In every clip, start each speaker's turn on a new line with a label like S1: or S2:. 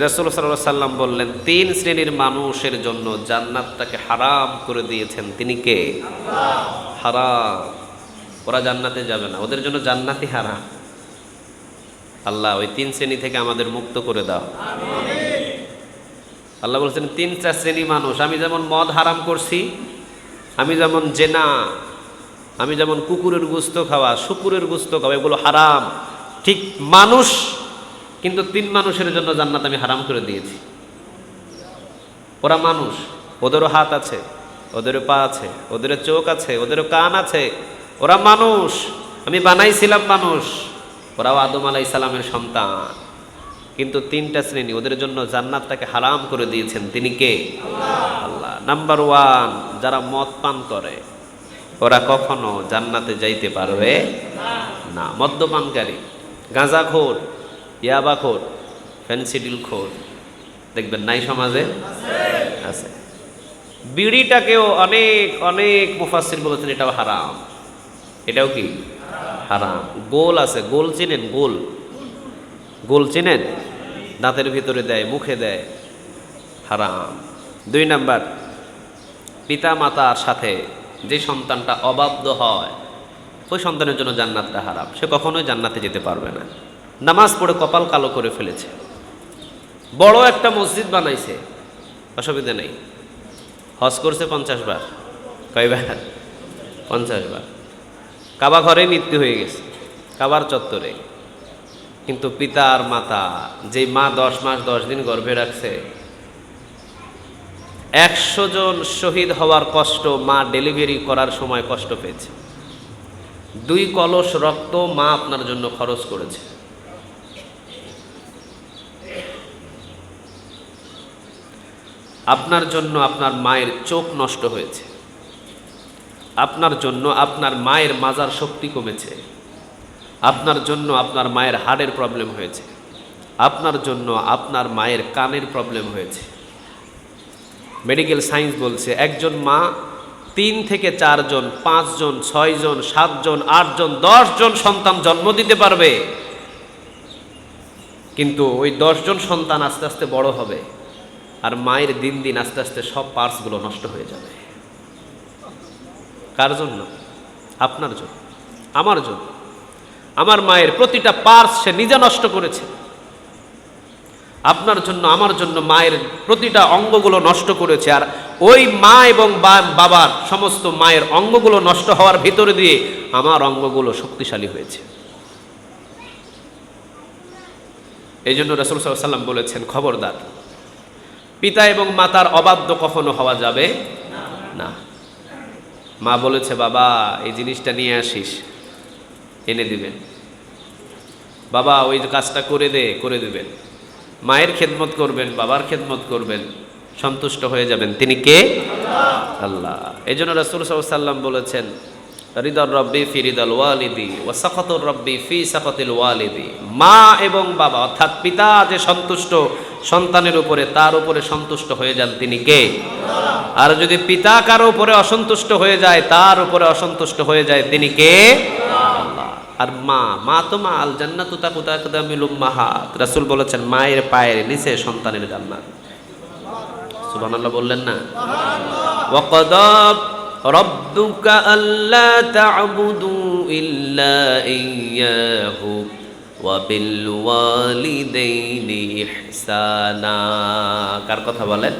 S1: রাসূল সাল্লাল্লাহু আলাইহি সাল্লাম বললেন, 3 শ্রেণীর মানুষের জন্য জান্নাতটাকে হারাম করে দিয়েছেন। তিনি কে? আল্লাহ। হারাম, ওরা জান্নাতে যাবে না, ওদের জন্য জান্নাতই হারাম। আল্লাহ ওই 3 শ্রেণী থেকে আমাদের মুক্ত করে দাও, আমিন। আল্লাহ বলছেন 3টা শ্রেণী মানুষ, আমি যেমন মদ হারাম করছি, আমি যেমন জেনা, আমি যেমন কুকুরের গোশত খাওয়া, শুকুরের গোশত খাওয়া, এগুলো হারাম, ঠিক মানুষ কিন্তু 3 মানুষের জন্য জান্নাত আমি হারাম করে দিয়েছি। ওরা মানুষ, ওদেরও হাত আছে, ওদেরও পা আছে, ওদেরও চোখ আছে, ওদেরও কান আছে, ওরা মানুষ, আমি বানাইছিলাম মানুষ, ওরাও আদম আলাইহিস সালামের সন্তান, কিন্তু 3টা শ্রেণী, ওদের জন্য জান্নাতটাকে হারাম করে দিয়েছেন। তিনি কে? আল্লাহ। নাম্বার 1, যারা মদ পান করে ওরা কখনো জান্নাতে যাইতে পারবে না। মদ্যপানকারী, গাঁজাখোর, ইয়াবাখোর, ফেন্সিডিলখোর, দেখবেন নাই সমাজে আছে। বিড়িটাকেও অনেক অনেক মুফাসসির বলেছেন এটাও হারাম, এটাও কি হারাম। গোল আছে, গোল চিনেন? গোল, গোল চিনেন? দাঁতের ভিতরে দেয়, মুখে দেয়, হারাম। 2 নাম্বার, পিতা মাতার সাথে যে সন্তানটা অবাধ্য হয় ওই সন্তানের জন্য জান্নাতটা হারাম, সে কখনোই জান্নাতে যেতে পারবে না। নামাজ পড়ে কপাল কালো করে ফেলেছে, বড় একটা মসজিদ বানাইছে, অসুবিধা নেই, হজ করছে 50 বার, কয়বার? 50 বার। কাবা ঘরে মৃত্যু হয়ে গেছে, কাবার চত্বরে, কিন্তু পিতা আর মাতা, যে মা 10 মাস 10 দিন গর্ভে রাখছে, 100 জন শহীদ হওয়ার কষ্ট মা ডেলিভারি করার সময় কষ্ট পেয়েছে। 2 কলস রক্ত মা আপনার জন্য খরচ করেছে। আপনার জন্য আপনার মায়ের চোখ নষ্ট হয়েছে, আপনার জন্য আপনার মায়ের মাজার শক্তি কমেছে, আপনার জন্য আপনার মায়ের হাড়ের প্রবলেম হয়েছে, আপনার জন্য আপনার মায়ের কানের প্রবলেম হয়েছে। মেডিকেল সায়েন্স বলছে একজন মা 3 থেকে 4 জন, 5 জন, 6 জন, 7 জন, 8 জন, 10 জন সন্তান জন্ম দিতে পারবে, কিন্তু ওই 10 জন সন্তান আস্তে আস্তে বড় হবে আর মায়ের দিন দিন আস্তে আস্তে সব পার্টসগুলো নষ্ট হয়ে যাবে। কার জন্য? আপনার জন্য, আমার জন্য। আমার মায়ের প্রতিটা পার্টস সে নিজে নষ্ট করেছে। আপনার জন্য, আমার জন্য মায়ের প্রতিটা অঙ্গগুলো নষ্ট করেছে। আর ওই মা এবং বাবার সমস্ত মায়ের অঙ্গগুলো নষ্ট হওয়ার ভিতরে দিয়ে আমার অঙ্গগুলো শক্তিশালী হয়েছে। এই জন্য রাসূল সাল্লাল্লাহু আলাইহি ওয়াসাল্লাম বলেছেন, খবরদার, পিতা এবং মাতার অবাধ্য কখনো হওয়া যাবে না। মা বলেছে, বাবা এই জিনিসটা নিয়ে আসিস, এনে দিবেন, বাবা ওই কাজটা করে দে, করে দিবেন। মায়ের খেদমত করবেন, বাবার খেদমত করবেন, সন্তুষ্ট হয়ে যাবেন। তিনি কে? আল্লাহ। এই জন্য রাসূল সাল্লাল্লাহু আলাইহি ওয়াসাল্লাম বলেছেন, রিদার রব্বি ফি রিদাল ওয়ালিদি ওয়া সাখাতুর রব্বি ফি সাখাতিল ওয়ালিদি। মা এবং বাবা অর্থাৎ পিতা যে সন্তুষ্ট সন্তানের উপরে, তার উপরে সন্তুষ্ট হয়ে যান। তিনি কে? আর যদি পিতা কারো উপরে অসন্তুষ্ট হয়ে যায়, তার উপরে অসন্তুষ্ট হয়ে যায়, তিনি কে? আল্লাহ। আর মা তো মা, আল জান্নাতু তাকুতা আকদামিল উম্মাহাত। রাসূল বলেছেন মায়ের পায়ের নিচে সন্তানের জান্নাত। সুবহানাল্লাহ বললেন না? ওয়া ক্বাদা রাব্বুকা আল্লা তা'বুদু ইল্লা ইয়্যাহু ওয়া বিল ওয়ালিদাইনি ইহসানা। কার কথা বলেন?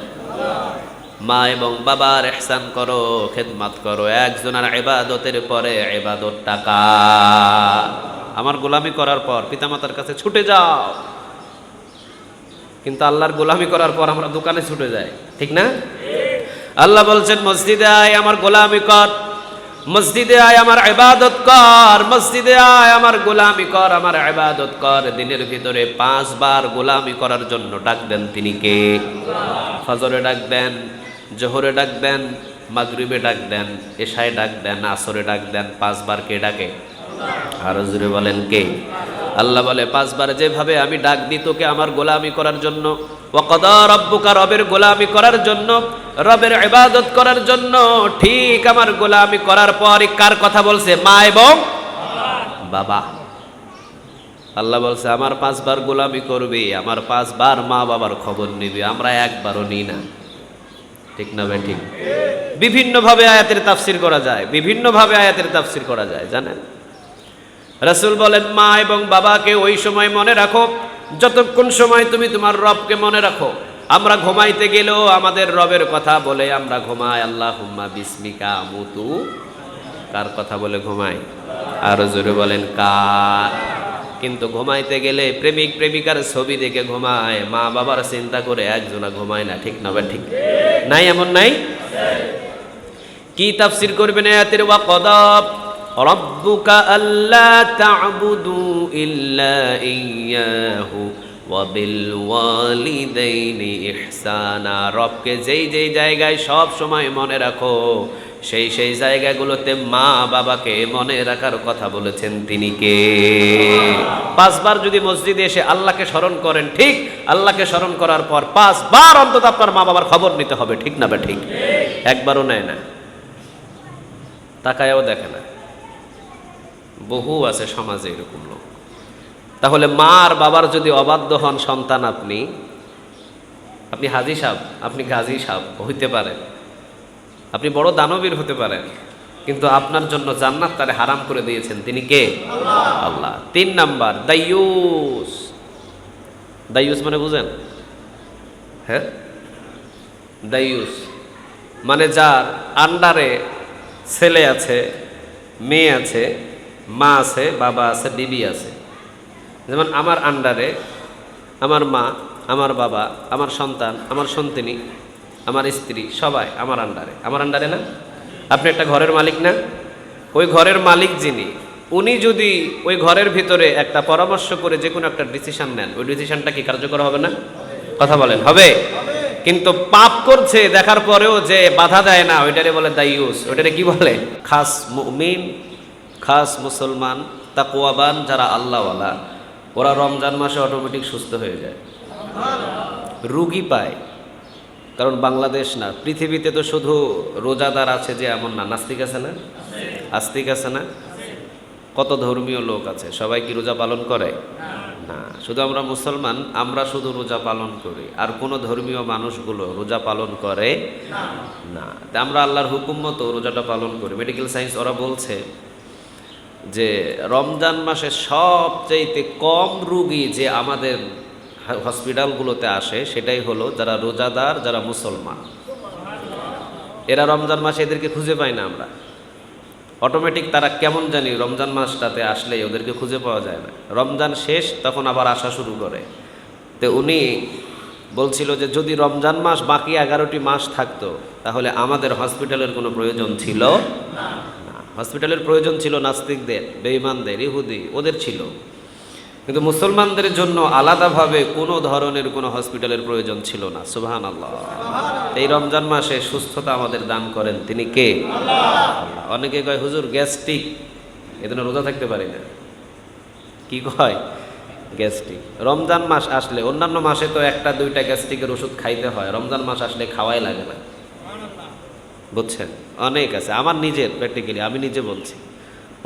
S1: মা এবং বাবার ইহসান করো, খেদমত করো। একজনের ইবাদতের পরে ইবাদত টাকা। আমার গোলামি করার পর পিতামাতার কাছে ছুটে যাও, কিন্তু আল্লাহর গোলামি করার পর আমরা দোকানে ছুটে যাই, ঠিক না? আল্লাহ বলছেন মসজিদে আয় আমার গোলামি কর, মসজিদে আয় আমার ইবাদত কর, মসজিদে আয় আমার গোলামি কর, আমার ইবাদত কর। দিনের ভিতরে 5 বার গোলামি করার জন্য ডাক দেন। তিনি কে? ফজরে ডাক দেন, জোহরে ডাক দেন, মাগরিবে ডাক দেন, এশায় ডাক দেন, আসরে ডাক দেন। 5 বার কে ডাকে? আরো জোরে বলেন কে? আল্লাহ বলে 5 বার যেভাবে আমি ডাক দিই তোকে আমার গোলামি করার জন্য, ওয়া ক্বাদা রাব্বুকা, রবের গোলামি করার জন্য, রবের ইবাদত করার জন্য, ঠিক আমার গোলামি করার পর কার কথা বলছে? মা এবং বাবা। আল্লাহ বলছে আমার 5 বার গোলামি করবি, আমার 5 বার মা বাবার খবর নিবি, আমরা একবারও নিই না। ঠিক না ভাই? ঠিক। বিভিন্নভাবে আয়াতের তাফসির করা যায়, বিভিন্নভাবে আয়াতের তাফসির করা যায় জানেন। রাসূল বলেন মা এবং বাবাকে ওই সময় মনে রাখো যতক্ষণ সময় তুমি তোমার রবকে মনে রাখো। আমরা ঘুমাইতে গেলেও আমাদের রবের কথা বলে আমরা ঘুমাই। আল্লাহুম্মা বিসমিকা আমুতু, কার কথা বলে ঘুমাই? আরো জোরে বলেন কার। কিন্তু ঘুমাইতে গেলে প্রেমিক প্রেমিকার ছবি দেখে ঘুমায়, মা বাবার চিন্তা করে একজনা ঘুমায় না। ঠিক না? ঠিক নাই? এমন নাই? কি তাফসীর করবেন আয়াতের? ওয়া ক্বাদা রাব্বুকা আল্লা তা'বুদু ইল্লা ইয়্যাহু ওয়া বিল ওয়ালিদাইনি ইহসানা। রবকে যেই যেই জায়গায় সব সময় মনে রাখো, সেই সেই জায়গাগুলোতে মা বাবাকে মনে রাখার কথা বলেছেন তিনি কে? 5 বার যদি মসজিদে এসে আল্লাহকে স্মরণ করেন, ঠিক আল্লাহকে স্মরণ করার পর 5 বার অন্তত আপনার মা বাবার খবর নিতে হবে। ঠিক না? ঠিক। একবারও নেয় না, তাকায়ও দেখে না। বহু আছে সমাজে এরকম লোক। তাহলে মা আর বাবার যদি অবাধ্য হন সন্তান, আপনি হাজী সাহেব, আপনি গাজী সাহেব হইতে পারেন, আপনি বড় দানবীর হতে পারেন, কিন্তু আপনার জন্য জান্নাত তারে হারাম করে দিয়েছেন তিনি কে? আল্লাহ। 3 নাম্বার দাইয়ুস। দাইয়ুস মানে বুঝেন? হ্যাঁ, দাইয়ুস মানে যার আন্ডারে ছেলে আছে, মেয়ে আছে, মা আছে, বাবা আছে, বিবি আছে। যেমন আমার আন্ডারে আমার মা, আমার বাবা, আমার সন্তান, আমার সন্তানী, আমার স্ত্রী, সবাই আমার আন্ডারে। আমার আন্ডারে না? আপনি একটা ঘরের মালিক না? ওই ঘরের মালিক যিনি, উনি যদি ওই ঘরের ভিতরে একটা পরামর্শ করে যে কোনো একটা ডিসিশন নেন, ওই ডিসিশনটা কি কার্যকর হবে না? কথা বলেন, হবে? কিন্তু পাপ করছে দেখার পরেও যে বাধা দেয় না, ওইটারে বলে দাইয়ুস। ওইটারে কি বলে? খাস মুমিন, খাস মুসলমান, তাকওয়াবান যারা আল্লাহওয়ালা, ওরা রমজান মাসে অটোমেটিক সুস্থ হয়ে যায়, রুগী পায়। কারণ বাংলাদেশ না, পৃথিবীতে তো শুধু রোজাদার আছে যে এমন না, নাস্তিক আছে না? আস্তিক আছে না? কত ধর্মীয় লোক আছে, সবাই কি রোজা পালন করে? না, শুধু আমরা মুসলমান, আমরা শুধু রোজা পালন করি, আর কোনো ধর্মীয় মানুষগুলো রোজা পালন করে না। তা আমরা আল্লাহর হুকুম মতো রোজাটা পালন করি। মেডিকেল সায়েন্স ওরা বলছে যে রমজান মাসে সবচাইতে কম রুগী যে আমাদের হসপিটালগুলোতে আসে সেটাই হলো যারা রোজাদার, যারা মুসলমান। এরা রমজান মাসে এদেরকে খুঁজে পাই না আমরা, অটোমেটিক তারা কেমন জানি রমজান মাসটাতে আসলেই ওদেরকে খুঁজে পাওয়া যায় না। রমজান শেষ তখন আবার আসা শুরু করে। তো উনি বলছিল যে যদি রমজান মাস বাকি 11টি মাস থাকতো তাহলে আমাদের হসপিটালের কোনো প্রয়োজন ছিল না। হসপিটালের প্রয়োজন ছিল নাস্তিকদের, বেঈমানদের, ইহুদি, ওদের ছিল, কিন্তু মুসলমানদের জন্য আলাদাভাবে কোনো ধরনের কোনো হসপিটালের প্রয়োজন ছিল না। সুবহানাল্লাহ। এই রমজান মাসে সুস্থতা আমাদের দান করেন তিনি কে? আল্লাহ। অনেকে কয় হুজুর গ্যাস্ট্রিক, এজন্য রোজা থাকতে পারি না। কি কয়? গ্যাস্ট্রিক। রমজান মাস আসলে, অন্যান্য মাসে তো 1-2টা গ্যাস্ট্রিকের ওষুধ খাইতে হয়, রমজান মাস আসলে খাওয়াই লাগে না। বুঝছেন? অনেক আছে, আমার নিজের প্র্যাকটিক্যালি আমি নিজে বলছি,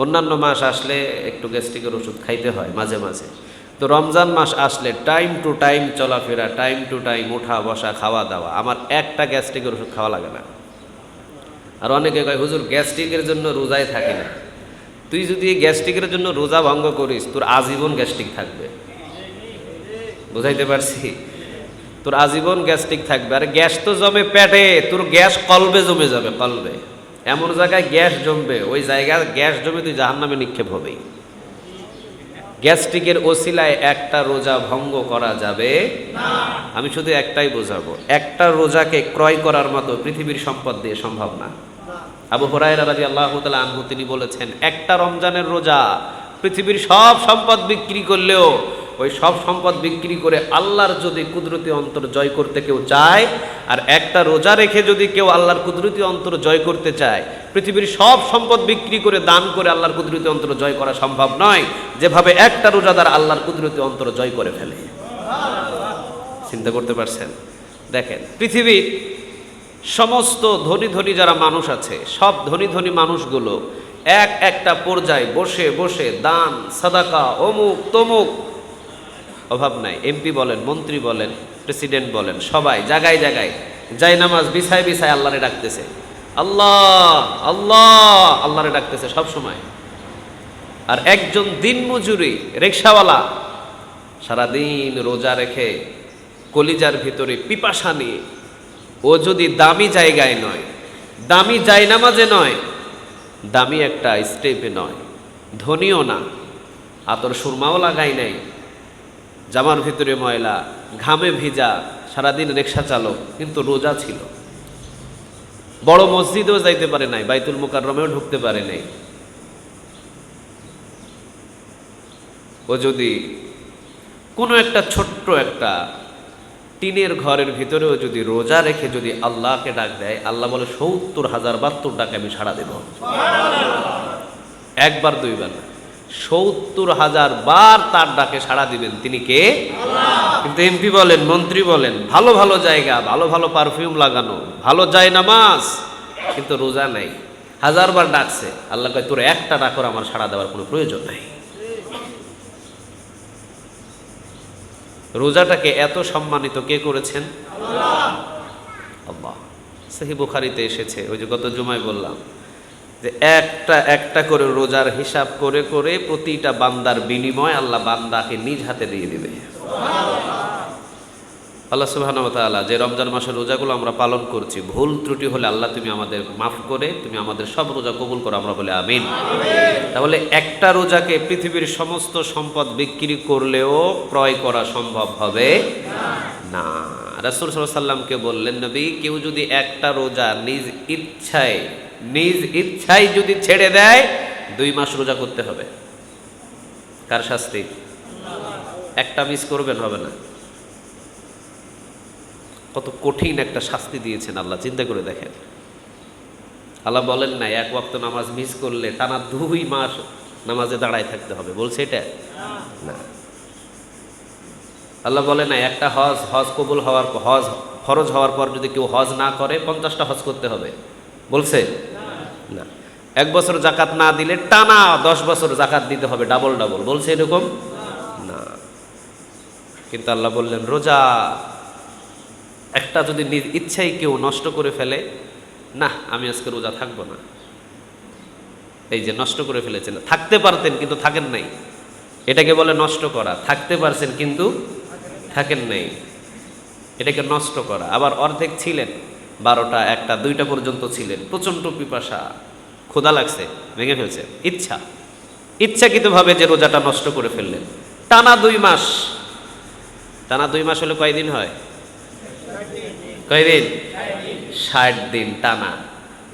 S1: অন্যান্য মাস আসলে একটু গ্যাস্ট্রিকের ওষুধ খাইতে হয় মাঝে মাঝে। তো রমজান মাস আসলে টাইম টু টাইম চলাফেরা, টাইম টু টাইম ওঠা বসা, খাওয়া দাওয়া, আমার একটা গ্যাস্ট্রিকের ওষুধ খাওয়া লাগে না। আর অনেকে কয় হুজুর গ্যাস্ট্রিকের জন্য রোজায় থাকি না। তুই যদি গ্যাস্ট্রিকের জন্য রোজা ভঙ্গ করিস তোর আজীবন গ্যাস্ট্রিক থাকবে। বুঝাইতে পারছি? তোর আজীবন গ্যাস্ট্রিক থাকবে। আর গ্যাস তো জমে পেটে, তোর গ্যাস কলবে জমে যাবে, কলবে। এমন জায়গায় গ্যাস জমবে, ওই জায়গায় গ্যাস জমে তুই জাহান্নামে নিক্ষেপ হবেই। গ্যাস্ট্রিকের ওসিলায় একটা রোজা ভঙ্গ করা যাবে না। আমি শুধু একটাই বোঝাবো, একটা রোজাকে ক্রয় করার মতো পৃথিবীর সম্পদ দিয়ে সম্ভব না। আবু হুরায়রা রাদিয়াল্লাহু তাআলা আনহু তিনি বলেছেন, একটা রমজানের রোজা পৃথিবীর সব সম্পদ বিক্রি করলেও, ওই সব সম্পদ বিক্রি করে আল্লাহর যদি কুদরতি অন্তর জয় করতে কেউ চায়, আর একটা রোজা রেখে যদি কেউ আল্লাহর কুদরতি অন্তর জয় করতে চায়, পৃথিবীর সব সম্পদ বিক্রি করে দান করে আল্লাহর কুদরতি অন্তর জয় করা সম্ভব নয়, যেভাবে একটা রোজাদার আল্লাহর কুদরতি অন্তর জয় করে ফেলে। চিন্তা করতে পারছেন? দেখেন, পৃথিবীর সমস্ত ধনী ধনী যারা মানুষ আছে, সব ধনী ধনী মানুষগুলো একটা পর্যায়ে বসে বসে দান সাদাকা অমুক তমুক অভাব নাই। এমপি বলেন, মন্ত্রী বলেন, প্রেসিডেন্ট বলেন, সবাই জায়গায় জায়গায় জায়নামাজ বিছায় বিছায় আল্লাহরে ডাকতেছে, আল্লাহ আল্লাহ আল্লাহরে ডাকতেছে সব সময়। আর একজন দিনমজুরি রিকশাওয়ালা সারাদিন রোজা রেখে কলিজার ভিতরে পিপাসা নিয়ে, ও যদি দামি জায়গায় নয়, দামি জায়নামাজে নয়, দামি একটা স্টেপে নয়, ধনীও না, আতর সুরমাও লাগাই নাই, জামার ভিতরে ময়লা, ঘামে ভিজা, সারাদিন রিকশা চালক, কিন্তু রোজা ছিল, বড় মসজিদেও যাইতে পারে নাই, বাইতুল মুকাররমেও ঢুকতে পারে নাই, ও যদি কোনো একটা ছোট্ট একটা টিনের ঘরের ভিতরেও যদি রোজা রেখে যদি আল্লাহকে ডাক দেয়, আল্লাহ বলে ৭০,০৭২ ডাকে আমি সাড়া দেব। একবার দুইবার না, ৭০,০০০ বার তার ডাকে সাড়া দিবেন। তিনি কে? কিন্তু এমপি বলেন, মন্ত্রী বলেন, ভালো ভালো জায়গা, ভালো ভালো পারফিউম লাগানো, ভালো যায় নামাজ, কিন্তু রোজা নাই। ১০০০ বার ডাকছে, আল্লাহ কয় তোর একটা ডাকর আমার সাড়া দেওয়ার কোনো প্রয়োজন নাই। রোজাটাকে এত সম্মানিত কে করেছেন? আল্লাহ। সহিহ বুখারীতে এসেছে, ওই যে গত জুমায় বললাম যে একটা একটা করে রোজার হিসাব করে করে প্রতিটা বান্দার বিনিময় আল্লাহ বান্দাকে নিজ হাতে দিয়ে দিবে। আল্লাহ সুবহানাহু ওয়া তাআলা যে রমজান মাসের রোজাগুলো আমরা পালন করছি, ভুল ত্রুটি হলে আল্লাহ তুমি আমাদের মাফ করে তুমি আমাদের সব রোজা কবুল করো, আমরা বলে আমিন। তাহলে একটা রোজাকে পৃথিবীর সমস্ত সম্পদ বিক্রি করলেও ক্রয় করা সম্ভব হবে না। রাসূল সাল্লাল্লাহু আলাইহি ওয়াসাল্লামকে বললেন, নবী, কেউ যদি একটা রোজা নিজ ইচ্ছায় যদি ছেড়ে দেয়, 2 মাস রোজা করতে হবে। কার শাস্তি? একটা মিস করবেন হবে না। কত কঠিন একটা শাস্তি দিয়েছেন আল্লাহ, চিন্তা করে দেখেন। আল্লাহ বলেন না এক ওয়াক্ত নামাজ মিস করলে টানা 2 মাস নামাজে দাঁড়ায় থাকতে হবে, বলছে এটা না। আল্লাহ বলে না একটা হজ কবুল হওয়ার হজ ফরজ হওয়ার পর যদি কেউ হজ না করে 50টা হজ করতে হবে, বলছে না। 1 বছর জাকাত না দিলে টানা 10 বছর জাকাত দিতে হবে, ডাবল ডাবল, বলছে এরকম না। কিন্তু আল্লাহ বললেন রোজা একটা যদি নিজ ইচ্ছাই কেউ নষ্ট করে ফেলে, না আমি আজকে রোজা থাকবো না, এই যে নষ্ট করে ফেলেছেন, থাকতে পারতেন কিন্তু থাকেন নাই, এটাকে বলে নষ্ট করা। থাকতে পারছেন কিন্তু থাকেন নাই, এটাকে নষ্ট করা। আবার অর্ধেক ছিলেন, 12টা 1টা 2টা পর্যন্ত ছিলেন, প্রচণ্ড পিপাসা, ক্ষুধা লাগছে, ভেঙে ফেলছে, ইচ্ছাকৃতভাবে যে রোজাটা নষ্ট করে ফেললেন। টানা 2 মাস, টানা 2 মাস হলে কয়দিন হয়? কয়দিন? 60 দিন টানা।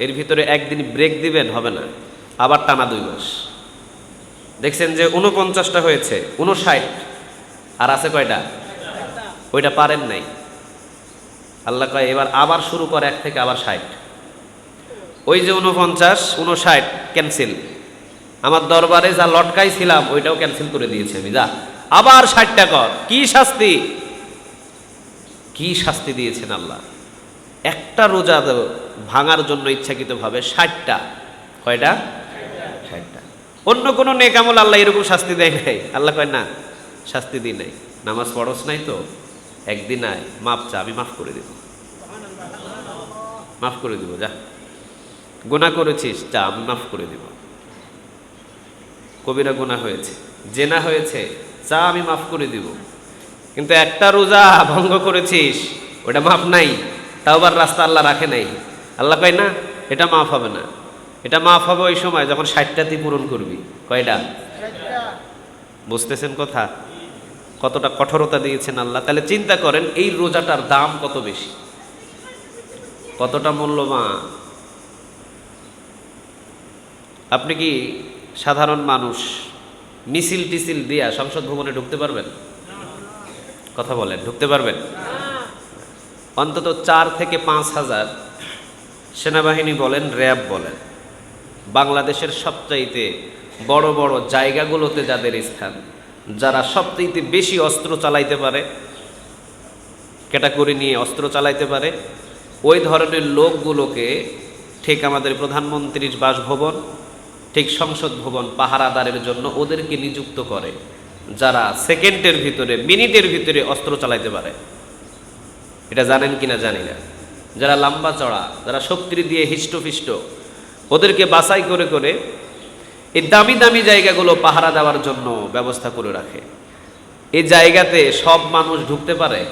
S1: এর ভিতরে একদিন ব্রেক দিবেন, হবে না, আবার টানা 2 মাস। দেখছেন যে 49টা হয়েছে, 59, আর আছে কয়টা? ওইটা পারেন নাই। আল্লাহ কয় এবার আবার শুরু করে 1 থেকে আবার 60। ওই যে 49 59 ক্যান্সেল, আমার দরবারে যা লটকাই ছিলাম ওইটাও ক্যান্সেল করে দিয়েছে আমি, যা আবার 60টা কর। কি শাস্তি, কি শাস্তি দিয়েছেন আল্লাহ! একটা রোজা ভাঙার জন্য ইচ্ছাকৃতভাবে 60টা, কয়টা? 60টা। অন্য কোনো নেক আমল আল্লাহ এরকম শাস্তি দেয় নাই। আল্লাহ কয় না, শাস্তি দিই নাই। নামাজ পড়স নাই তো, একদিন আয়, মাপ চা, আমি মাফ করে দেব, মাফ করে দেব। যা, গুনাহ করেছিস, যা, আমি মাফ করে দেব। কবিরা গুনাহ হয়েছে, জেনা হয়েছে, যা, আমি মাফ করে দিব। কিন্তু একটা রোজা ভঙ্গ করেছিস, ওটা মাফ নাই, তাওবার রাস্তা আল্লাহ রাখে নাই। আল্লাহ কয় না, এটা মাফ হবে না। এটা মাফ হবে ওই সময় যখন 60টাতে পূরণ করবি। কয়টা? বুঝতেছেন কথা? কতটা কঠোরতা দিয়েছেন আল্লাহ। তাহলে চিন্তা করেন এই রোজাটার দাম কত বেশি, কতটা মূল্যবান। আপনি কি সাধারণ মানুষ মিছিল টিছিল দিয়া সংসদ ভবনে ঢুকতে পারবেন? কথা বলেন, ঢুকতে পারবেন? অন্তত 4 থেকে 5 হাজার সেনাবাহিনী বলেন, র্যাব বলেন, বাংলাদেশের সবচাইতে বড় বড় জায়গাগুলোতে যাদের স্থান, যারা সবচাইতে বেশি অস্ত্র চালাইতে পারে, ক্যাটাগরি নিয়ে অস্ত্র চালাইতে পারে, ওই ধরনের লোকগুলোকে ঠিক আমাদের প্রধানমন্ত্রীর বাসভবন, ঠিক সংসদ ভবন পাহারাদারের জন্য ওদেরকে নিযুক্ত করে, যারা সেকেন্ডের ভিতরে, মিনিটের ভিতরে অস্ত্র চালাইতে পারে। এটা জানেন কিনা জানি না। যারা লম্বা চড়া, যারা শক্তি দিয়ে হিষ্টফিষ্ট, ওদেরকে বাছাই করে করে এই দামি দামি জায়গাগুলো পাহারা দেওয়ার জন্য ব্যবস্থা করে রাখে। এই জায়গাতে সব মানুষ ঢুকতে পারে?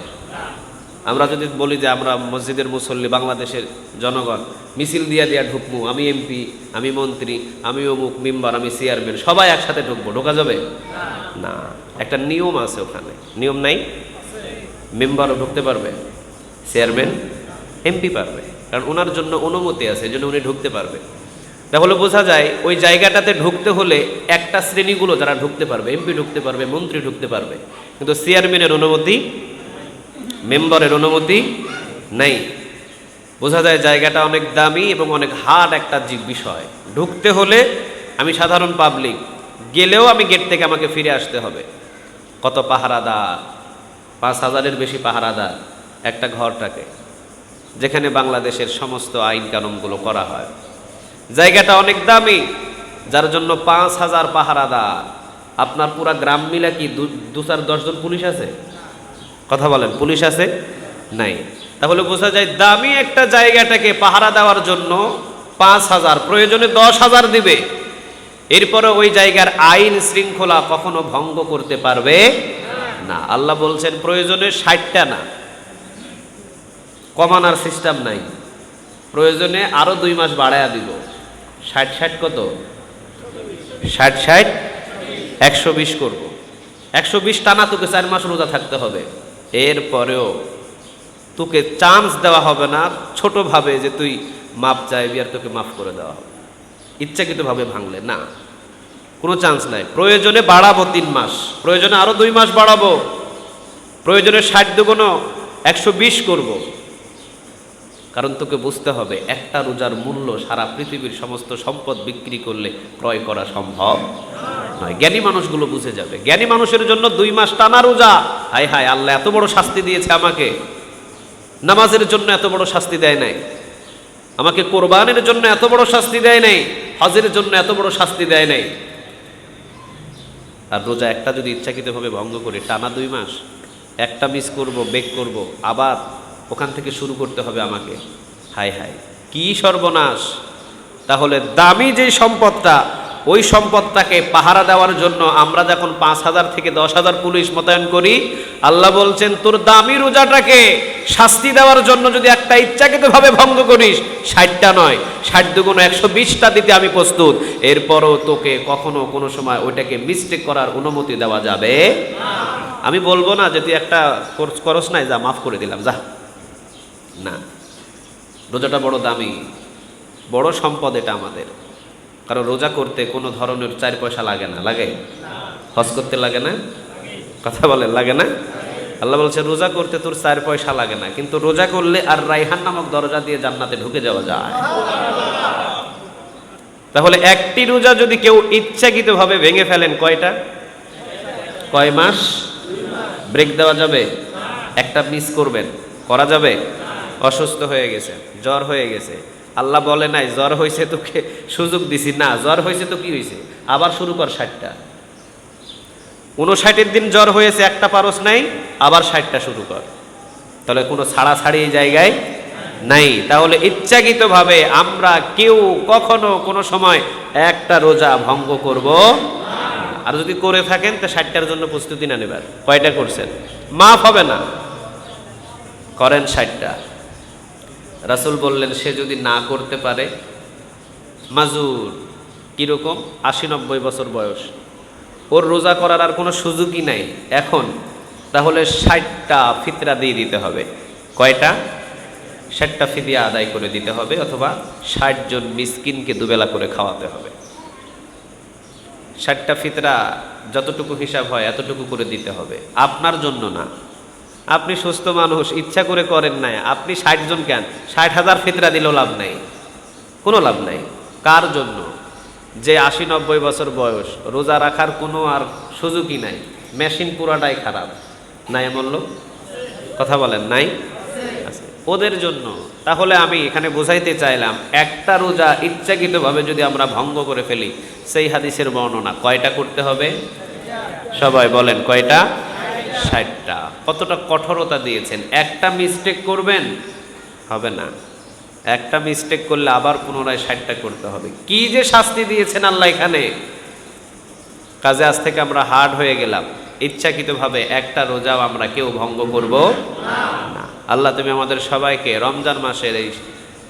S1: আমরা যদি বলি যে আমরা মসজিদের মুসল্লি, বাংলাদেশের জনগণ মিছিল দিয়া দিয়া ঢুকবো, আমি এমপি, আমি মন্ত্রী, আমি অমুক মেম্বার, আমি চেয়ারম্যান, সবাই একসাথে ঢুকবো, ঢোকা যাবে না। একটা নিয়ম আছে ওখানে, নিয়ম নাই? মেম্বারও ঢুকতে পারবে, চেয়ারম্যান, এমপি পারবে, কারণ ওনার জন্য অনুমতি আছে, এই জন্য উনি ঢুকতে পারবে। তাহলে বোঝা যায় ওই জায়গাটাতে ঢুকতে হলে একটা শ্রেণীগুলো যারা ঢুকতে পারবে, এমপি ঢুকতে পারবে, মন্ত্রী ঢুকতে পারবে, কিন্তু চেয়ারম্যানের অনুমতি, মেম্বারের অনুমতি নেই। বোঝা যায় জায়গাটা অনেক দামি এবং অনেক হার্ড একটা বিষয়। ঢুকতে হলে আমি সাধারণ পাবলিক গেলেও আমি গেট থেকে আমাকে ফিরে আসতে হবে। কত পাহারাদার, 5,000-এর বেশি পাহারাদার একটা ঘরটাকে, যেখানে বাংলাদেশের সমস্ত আইন কানুনগুলো করা হয়। জায়গাটা অনেক দামি, যার জন্য 5,000 পাহারাদার। আপনার পুরা গ্রাম মিলা কি 2-4-10 জন পুলিশ আছে? কথা বলেন, পুলিশ আছে? নাই। তাহলে বোঝা যায় দামি একটা জায়গাটাকে পাহারা দেওয়ার জন্য 5,000, প্রয়োজনে 10,000 দিবে। এরপরে ওই জায়গার আইন শৃঙ্খলা কখনো ভঙ্গ করতে পারবে না। আল্লাহ বলছেন প্রয়োজনে 60টা না, কমানোর সিস্টেম নাই, প্রয়োজনে আরো 2 মাস বাড়ায়া দিব। 60 কত? 60 120 করব। 120 টানা তোকে 4 মাস রোজা থাকতে হবে। এরপরেও তোকে চান্স দেওয়া হবে না ছোটভাবে যে তুই মাপ চাইবি আর তোকে মাফ করে দেওয়া হবে ইচ্ছাকৃতভাবে ভাঙলে, না, কোনো চান্স নাই। প্রয়োজনে বাড়াবো 3 মাস, প্রয়োজনে আরো 2 মাস বাড়াবো, প্রয়োজনে 60 দুগুণ 120 করব। কারণ তোকে বুঝতে হবে একটা রোজার মূল্য সারা পৃথিবীর সমস্ত সম্পদ বিক্রি করলে ক্রয় করা সম্ভব নয়। জ্ঞানী মানুষগুলো বুঝে যাবে। জ্ঞানী মানুষের জন্য 2 মাস টানা রোজা, হায় হায় আল্লাহ এত বড় শাস্তি দিয়েছে আমাকে, নামাজের জন্য এত বড় শাস্তি দেয় নাই, আমাকে কোরবানের জন্য এত বড় শাস্তি দেয় নাই, হজের জন্য এত বড় শাস্তি দেয় নাই। আর রোজা একটা যদি ইচ্ছাকৃতভাবে ভঙ্গ করে টানা 2 মাস, একটা মিস করব, বেক করব, আবার ওখান থেকে শুরু করতে হবে আমাকে, হায় হায় কি সর্বনাশ। তাহলে দামি যে সম্পদটা, ওই সম্পদটাকে পাহারা দেওয়ার জন্য আমরা যখন 5,000 থেকে 10,000 পুলিশ মোতায়েন করি, আল্লাহ বলছেন তোর দামি রোজাটাকে শাস্তি দেওয়ার জন্য যদি একটা ইচ্ছাকৃতভাবে ভঙ্গ করিস, 60টা নয় 60 দুগুণ 120টা দিতে আমি প্রস্তুত। এরপরও তোকে কখনো কোনো সময় ওইটাকে মিস্টেক করার অনুমতি দেওয়া যাবে আমি বলবো না যে তুই একটা করস নাই, যা মাফ করে দিলাম, যা, না। রোজাটা বড় দামি, বড় সম্পদ এটা আমাদের। কারণ রোজা করতে কোনো ধরনের 4 পয়সা লাগে না, লাগে? হজ করতে লাগে না? কথা বলেন, লাগে না? আল্লাহ বলছে রোজা করতে তোর 4 পয়সা লাগে না, কিন্তু রোজা করলে আর রাইহান নামক দরজা দিয়ে জান্নাতে ঢুকে যাওয়া যায়। তাহলে একটি রোজা যদি কেউ ইচ্ছাকৃতভাবে ভেঙে ফেলেন, কয়টা, কয় মাস ব্রেক দেওয়া যাবে? একটা মিস করবেন, করা যাবে? অসুস্থ হয়ে গেছে, জ্বর হয়ে গেছে, আল্লাহ বলে নাই জ্বর হয়েছে তোকে সুযোগ দিছি, না, জ্বর হয়েছে তো কি হয়েছে, আবার শুরু কর 60টা। 59 দিন জ্বর হয়েছে, একটা পারস নাই, আবার 60টা শুরু কর। তাহলে কোনো ছাড়াছাড়ি এই জায়গায় নাই। তাহলে ইচ্ছাকৃতভাবে আমরা কেউ কখনো কোনো সময় একটা রোজা ভঙ্গ করব। আর যদি করে থাকেন তো 60টার জন্য প্রস্তুতি না নেবার। কয়টা করছেন? মাফ হবে না, করেন 60টা। রাসূল বললেন সে যদি না করতে পারে, মাজুর, কিরকম, 80-90 বছর বয়স, ওর রোজা করার আর কোনো সুযোগই নাই এখন, তাহলে 60টা ফিতরা দিয়ে দিতে হবে। কয়টা? 60টা ফিদিয়া আদায় করে দিতে হবে, অথবা 60 জন মিসকিনকে দুবেলা করে খাওয়াতে হবে। 60টা ফিতরা যতটুকু হিসাব হয় এতটুকু করে দিতে হবে, আপনার জন্য না। আপনি সুস্থ মানুষ, ইচ্ছা করে করেন নাই, আপনি 60 জন কেন, 60,000 ফিতরা দিলেও লাভ নাই, কোনো লাভ নাই। কার জন্য? যে 80-90 বছর বয়স, রোজা রাখার কোনো আর সুযোগই নাই, মেশিন পুরাটাই খারাপ, নাই বললো? কথা বলেন, নাই? ওদের জন্য। তাহলে আমি এখানে বোঝাইতে চাইলাম, একটা রোজা ইচ্ছাকৃতভাবে যদি আমরা ভঙ্গ করে ফেলি, সেই হাদিসের বর্ণনা কয়টা করতে হবে? সবাই বলেন কয়টা? 60টা। কতটা কঠোরতা দিয়েছেন! একটা মিস্টেক করবেন, হবে না। একটা মিস্টেক করলে আবার পুনরায় 60টা করতে হবে। কি যে শাস্তি দিয়েছেন আল্লাহ এখানে! কাজে আজ থেকে আমরা হার্ড হয়ে গেলাম, ইচ্ছাকৃতভাবে একটা রোজাও আমরা কেউ ভঙ্গ করব না। আল্লাহ তুমি আমাদের সবাইকে রমজান মাসের এই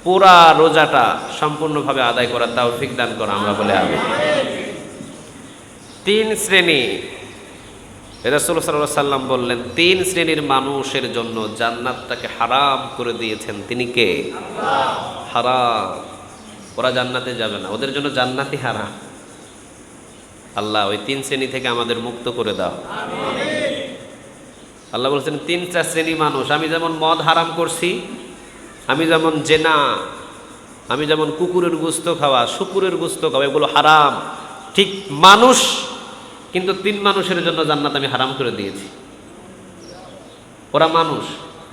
S1: পুরা রোজাটা সম্পূর্ণভাবে আদায় করার তৌফিক দান করো, আমরা বলে আমিন। 3 শ্রেণী রাসূল সাল্লাল্লাহু আলাইহি সাল্লাম বললেন, 3 শ্রেণীর মানুষের জন্য জান্নাতটাকে হারাম করে দিয়েছেন। তিনি কে? আল্লাহ। হারাম, ওরা জান্নাতে যাবে না, ওদের জন্য জান্নাতই হারাম। আল্লাহ ওই 3 শ্রেণী থেকে আমাদের মুক্ত করে দাও, আমিন। আল্লাহ বলছেন 3টা শ্রেণী মানুষ, আমি যেমন মদ হারাম করছি, আমি যেমন জেনা, আমি যেমন কুকুরের গোশত খাওয়া, শুকুরের গোশত খাওয়া, এগুলো হারাম, ঠিক মানুষ কিন্তু 3 মানুষের জন্য জান্নাত আমি হারাম করে দিয়েছি। ওরা মানুষ,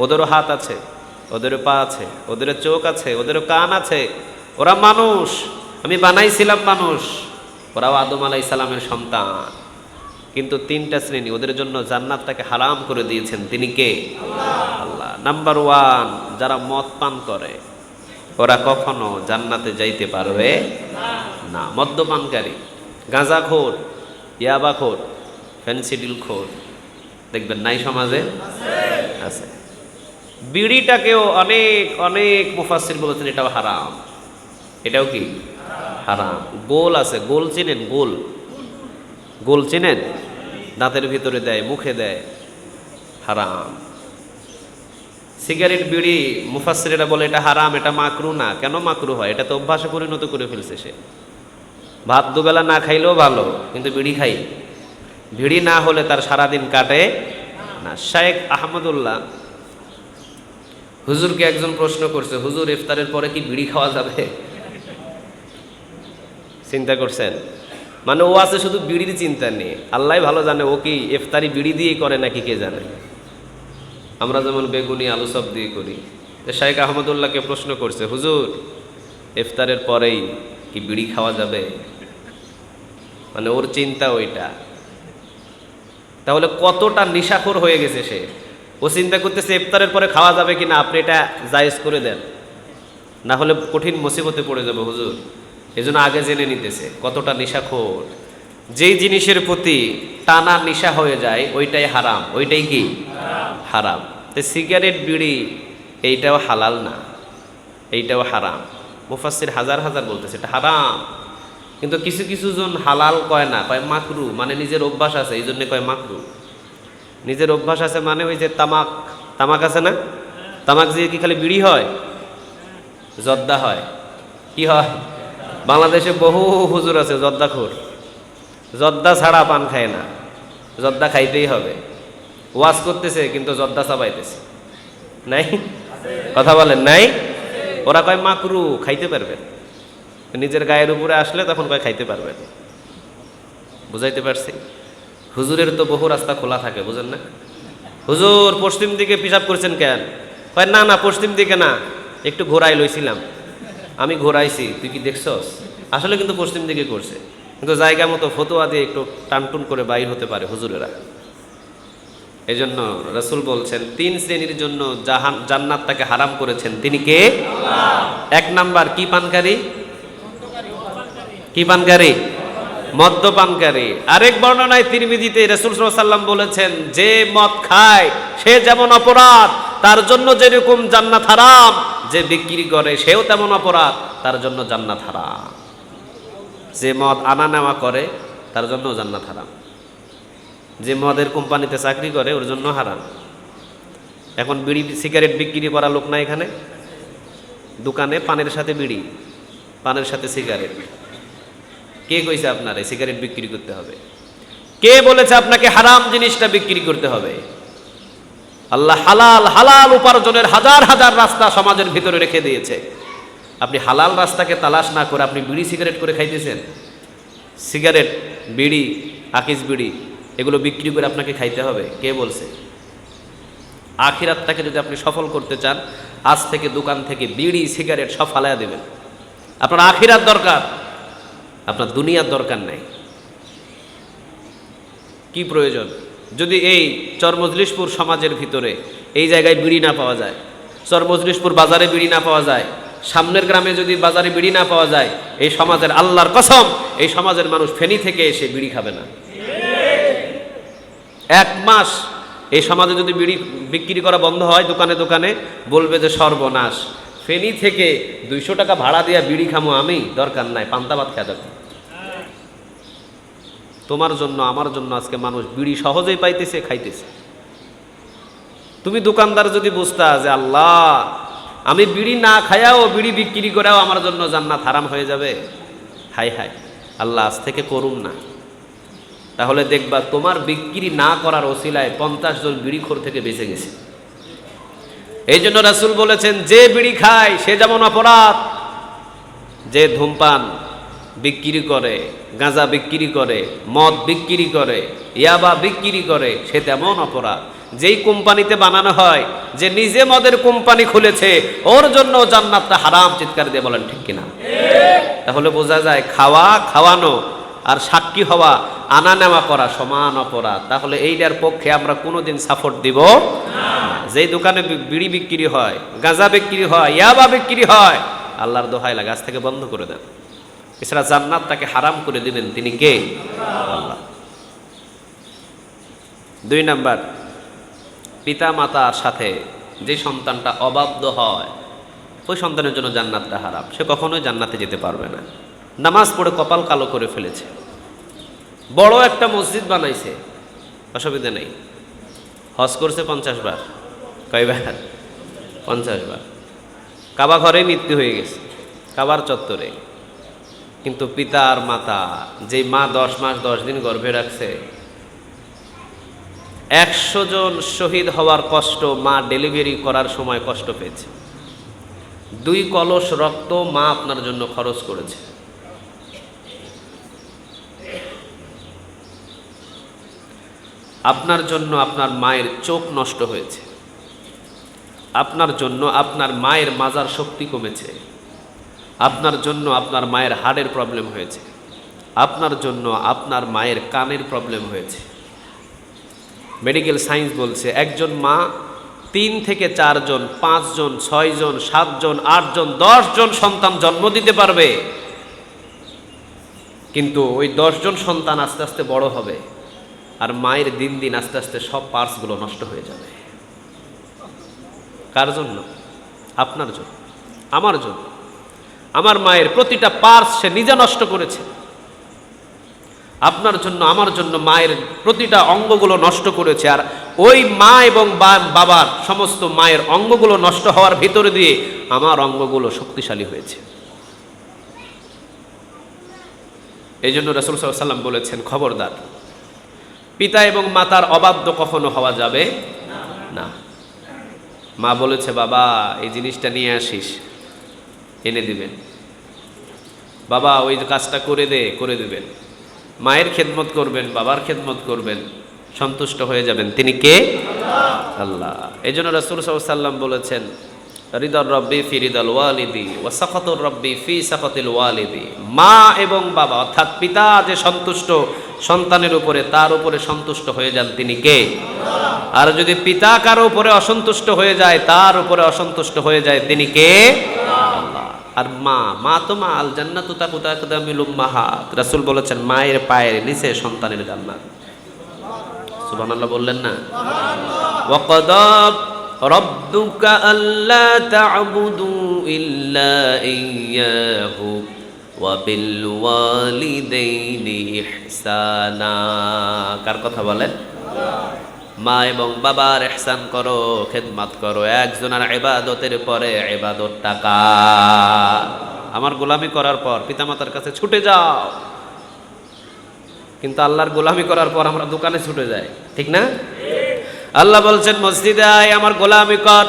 S1: ওদেরও হাত আছে, ওদেরও পা আছে, ওদেরও চোখ আছে, ওদেরও কান আছে, ওরা মানুষ, আমি বানাইছিলাম মানুষ, ওরাও আদম আলাইহিস সালামের সন্তান। কিন্তু 3টা শ্রেণী, ওদের জন্য জান্নাতটাকে হারাম করে দিয়েছেন। তিনি কে? আল্লাহ। নাম্বার 1, যারা মদ পান করে ওরা কখনো জান্নাতে যাইতে পারবে না। মদ্যপানকারী, গাঁজাখোর, ইয়াবাখোর, ফেন্সিডিলখোর, দেখবেন নাই সমাজে আছে। বিড়িটাকেও অনেক অনেক মুফাসসির বলেছেন এটাও হারাম। এটাও কি হারাম। গোল আছে, গোল চিনেন? গোল, গোল চিনেন? দাঁতের ভিতরে দেয়, মুখে দেয়, হারাম। সিগারেট, বিড়ি মুফাসসিরেরা বলে এটা হারাম, এটা মাকরু না। কেন মাকরু হয়? এটা তো অভ্যাসে পরিণত করে ফেলছে সে। ভাত দুবেলা না খাইলেও ভালো, কিন্তু বিড়ি খাই, বিড়ি না হলে তার সারাদিন কাটে না। শেখ আহমদুল্লাহ হুজুরকে একজন প্রশ্ন করছে, হুজুর ইফতারের পরে কি বিড়ি খাওয়া যাবে? চিন্তা করছেন? মানে ও আছে শুধু বিড়ির চিন্তা নেই, আল্লাহ ভালো জানে ও কি ইফতারি বিড়ি দিয়েই করে নাকি কে জানে। আমরা যেমন বেগুনি আলু সব দিয়ে করি। শেখ আহমদুল্লাহকে প্রশ্ন করছে, হুজুর ইফতারের পরেই কি বিড়ি খাওয়া যাবে? মানে ওর চিন্তা ওইটা। তাহলে কতটা নিশাখোর হয়ে গেছে সে। ও চিন্তা করতেছে ইফতারের পরে খাওয়া যাবে কিনা, আপনি এটা জায়েজ করে দেন, না হলে কঠিন মুসিবতে পড়ে যাবে হুজুর। এজন্য আগে জেনে নিতেছে কতটা নিশাখোর। যেই জিনিসের প্রতি টানা নিশা হয়ে যায় ওইটাই হারাম, ওইটাই কি হারাম। তো সিগারেট, বিড়ি এইটাও হালাল না, এইটাও হারাম। মুফাসসির হাজার হাজার বলতেছে এটা হারাম, কিন্তু কিছু কিছু জন হালাল কয় না, কয় মাকরু। মানে নিজের অভ্যাস আছে এই জন্য কয় মাকরু। নিজের অভ্যাস আছে মানে ওই যে তামাক, তামাক আছে না, তামাক দিয়ে কি খালি বিড়ি হয়? জর্দা হয়। কি হয়? বাংলাদেশে বহু হুজুর আছে জর্দাখোর, জর্দা ছাড়া পান খায় না, জর্দা খাইতেই হবে। ওয়াজ করতেছে কিন্তু জর্দা চাবাইতেছে, নাই? কথা বলেন নাই? ওরা কয় মাকরু, খাইতে পারবেন। নিজের গায়ের উপরে আসলে তখন কয় খাইতে পারবেন। বুঝাইতে পারছি? হুজুরের তো বহু রাস্তা খোলা থাকে, বুঝেন না? হুজুর পশ্চিম দিকে পিশাব করছেন কেন? কয় না না পশ্চিম দিকে না, একটু ঘোরাই লইছিলাম। আমি ঘোরাইছি, তুই কি দেখছস? আসলে কিন্তু পশ্চিম দিকে করছে, কিন্তু জায়গা মতো ফতোয়া দিয়ে একটু টানটুন করে বাইর হতে পারে হুজুরেরা। এই জন্য রাসূল বলছেন 3 শ্রেণীর জন্য জান্নাতটাকে হারাম করেছেন। তিনি কে? আল্লাহ। 1 নাম্বার কি পানকারী? কি পানকারী? মদ্যপানকারী। আরেক বর্ণনায় তিরমিজিতে রাসূল সাল্লাল্লাহু আলাইহি ওয়াসাল্লাম বলেছেন, যে মদ খায় সে যেমন অপরাধ, তার জন্য যেরকম জান্নাত হারাম, যে বিক্রি করে সেও তেমন অপরাধ, তার জন্য জান্নাত হারাম। যে মদ আনা নেওয়া করে তার জন্য জান্নাত হারাম। যে মদের কোম্পানিতে চাকরি করে ওর জন্য হারাম। এখন বিড়ি সিগারেট বিক্রি করা লোক না এখানে, দোকানে পানের সাথে বিড়ি, পানের সাথে সিগারেট। কে কইছে আপনার এই সিগারেট বিক্রি করতে হবে? কে বলেছে আপনাকে হারাম জিনিসটা বিক্রি করতে হবে? আল্লাহ হালাল হালাল উপার্জনের হাজার হাজার রাস্তা সমাজের ভিতরে রেখে দিয়েছে। আপনি হালাল রাস্তাকে তালাশ না করে আপনি বিড়ি সিগারেট করে খাইতেছেন। সিগারেট, বিড়ি, আকিস বিড়ি এগুলো বিক্রি করে আপনাকে খাইতে হবে? কে বলছে? আখিরাতটাকে যদি আপনি সফল করতে চান, আজ থেকে দোকান থেকে বিড়ি সিগারেট সব ফালাইয়া দেবেন। আপনার আখিরাত দরকার, আপনার দুনিয়ার দরকার নেই। কি প্রয়োজন? যদি এই চরমজলিশপুর সমাজের ভিতরে এই জায়গায় বিড়ি না পাওয়া যায়, চরমজলিশপুর বাজারে বিড়ি না পাওয়া যায়, সামনের গ্রামে যদি বাজারে বিড়ি না পাওয়া যায়, এই সমাজের আল্লাহর কসম এই সমাজের মানুষ ফেনী থেকে এসে বিড়ি খাবে না। এক মাস এই সমাজে যদি বিড়ি বিক্রি করা বন্ধ হয় দোকানে দোকানে, বলবে যে সর্বনাশ, ফেনী থেকে 200 টাকা ভাড়া দিয়া বিড়ি খামো আমি, দরকার নাই, পান্তা ভাত খেয়ে থাকবো। তোমার জন্য আমার জন্য আজকে মানুষ বিড়ি সহজেই পাইতেছে, খাইতেছে। তুমি দোকানদার যদি বুঝতা যে আল্লাহ আমি বিড়ি না খায়াও বিড়ি বিক্রি করেও আমার জন্য জান্নাত হারাম হয়ে যাবে, হাই হাই, আল্লাহ আজ থেকে করুন না, তাহলে দেখবা তোমার বিক্রি না করার ওসিলায় 50 জন বিড়িখোর থেকে বেঁচে গেছে। এই জন্য রাসূল বলেছেন, যে বিড়ি খায় সে যেমন অপরাধ, যে ধূমপান বিক্রি করে, গাঁজা বিক্রি করে, মদ বিক্রি করে, ইয়াবা বিক্রি করে, সে তেমন অপরাধ। যেই কোম্পানিতে বানানো হয়, যে নিজে মদের কোম্পানি খুলেছে, ওর জন্য জান্নাতটা হারাম। চিৎকার দিয়ে বলেন ঠিক কিনা? তাহলে বোঝা যায় খাওয়া, খাওয়ানো আর সাক্ষী হওয়া, আনা নেওয়া করা সমান অপরাধ। তাহলে এইটার পক্ষে আমরা কোনোদিন সাপোর্ট দিব না। যেই দোকানে বিড়ি বিক্রি হয়, গাঁজা বিক্রি হয়, ইয়াবা বিক্রি হয়, আল্লাহর দোহাই লাগে আজ থেকে বন্ধ করে দেন। এছাড়া জান্নাত তাকে হারাম করে দিবেন, তিনি কে? আল্লাহ। 2 নাম্বার, পিতা মাতার সাথে যে সন্তানটা অবাধ্য হয়, ওই সন্তানের জন্য জান্নাতটা হারাম, সে কখনোই জান্নাতে যেতে পারবে না। নামাজ পড়ে কপাল কালো করে ফেলেছে, বড় একটা মসজিদ বানাইছে, অসুবিধা নেই, হজ করছে 50 বার, কয়বার? 50 বার। কাবা ঘরে মৃত্যু হয়ে গেছে, কাবার চত্বরে, কিন্তু পিতা আর মাতা, যে মা 10 মাস 10 দিন গর্ভে রাখছে, 100 জন শহীদ হওয়ার কষ্ট মা ডেলিভারি করার সময় কষ্ট পেয়েছে। 2 কলস রক্ত মা আপনার জন্য খরচ করেছে। আপনার জন্য আপনার মায়ের চোখ নষ্ট হয়েছে, আপনার জন্য আপনার মায়ের মাজার শক্তি কমেছে, আপনার জন্য আপনার মায়ের হাড়ের প্রবলেম হয়েছে, আপনার জন্য আপনার মায়ের কানের প্রবলেম হয়েছে। মেডিকেল সায়েন্স বলছে একজন মা 3 থেকে 4 জন, 5 জন, 6 জন, 7 জন, 8 জন, 10 জন সন্তান জন্ম দিতে পারবে, কিন্তু ওই 10 জন সন্তান আস্তে আস্তে বড় হবে, আর মায়ের দিন দিন আস্তে আস্তে সব পার্টসগুলো নষ্ট হয়ে যাবে। কার জন্য? আপনার জন্য, আমার জন্য। আমার মায়ের প্রতিটা পার্টস সে নিজে নষ্ট করেছে। আপনার জন্য, আমার জন্য মায়ের প্রতিটা অঙ্গগুলো নষ্ট করেছে। আর ওই মা এবং বাবার সমস্ত মায়ের অঙ্গগুলো নষ্ট হওয়ার ভিতরে দিয়ে আমার অঙ্গগুলো শক্তিশালী হয়েছে। এই জন্য রাসূল সাল্লাল্লাহু আলাইহি ওয়াসাল্লাম বলেছেন, খবরদার, পিতা এবং মাতার অবাধ্য কখনো হওয়া যাবে না। মা বলেছে, বাবা এই জিনিসটা নিয়ে আসিস, এনে দিবেন, বাবা ওই কাজটা করে দে, করে দিবেন। মায়ের খেদমত করবেন, বাবার খেদমত করবেন, সন্তুষ্ট হয়ে যাবেন। তিনি কে? আল্লাহ। এই জন্য রাসূল সাল্লাল্লাহু আলাইহি ওয়াসাল্লাম বলেছেন, রিদার রব্বি ফি রিদাল ওয়ালিদি ওয়া সাখাতুর রব্বি ফি সাখাতিল ওয়ালিদি। মা এবং বাবা অর্থাৎ পিতা যে সন্তুষ্ট সন্তানের উপরে, তার উপরে সন্তুষ্ট হয়ে যান, তিনি কে? আর যদি পিতা কারো উপরে অসন্তুষ্ট হয়ে যায়, তার উপরে অসন্তুষ্ট হয়ে যায়, তিনি কে? আল্লাহ। আর মা তো মা, আল জান্নাতু তাকুতাকুদামিল উম্মাহাত। রাসূল বলেছেন মায়ের পায়ের নিচে সন্তানের জান্নাত। সুবহানাল্লাহ বললেন না? ওয়া ক্বাদা রাব্বুকা আল্লা তা'বুদু ইল্লা ইয়্যাহু ওয়া বিল ওয়ালিদাইনি ইহসানা। কার কথা বলেন? মা এবং বাবার ইহসান করো, খেদমত করো। একজনের ইবাদতের পরে ইবাদত টাকা। আমার গোলামি করার পর পিতামাতার কাছে ছুটে যাও, কিন্তু আল্লাহর গোলামি করার পর আমরা দোকানে ছুটে যাই, ঠিক না? আল্লাহ বলছেন, মসজিদে আয় আমার গোলামি কর,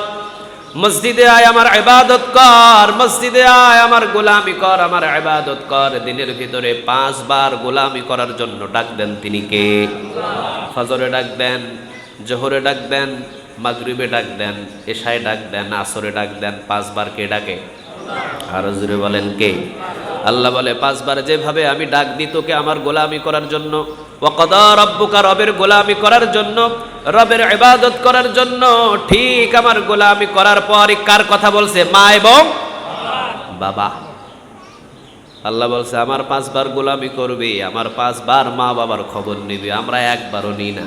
S1: মসজিদে আয় আমার ইবাদত কর, মসজিদে আয় আমার গোলামি কর, আমার ইবাদত কর। দিনের ভিতরে 5 বার গোলামি করার জন্য ডাক দেন, তিনি কে? ফজরে ডাক দেন, জোহরে ডাক দেন, মাগরিবে ডাক দেন, এশায় ডাক দেন, আসরে ডাক দেন, 5 বার কে ডাকে? আরো জোরে বলেন কে? আল্লাহ বলে 5 বার যেভাবে আমি ডাক দিই তোকে আমার গোলামি করার জন্য, ওয়াকাদা রাব্বুকা, রবের গোলামি করার জন্য, রবের ইবাদত করার জন্য, ঠিক আমার গোলামি করার পর কার কথা বলছে? মা এবং বাবা। আল্লাহ বলছে আমার 5 বার গোলামি করবে, আমার 5 বার মা বাবার খবর নিবে, আমরা একবারও নিই না।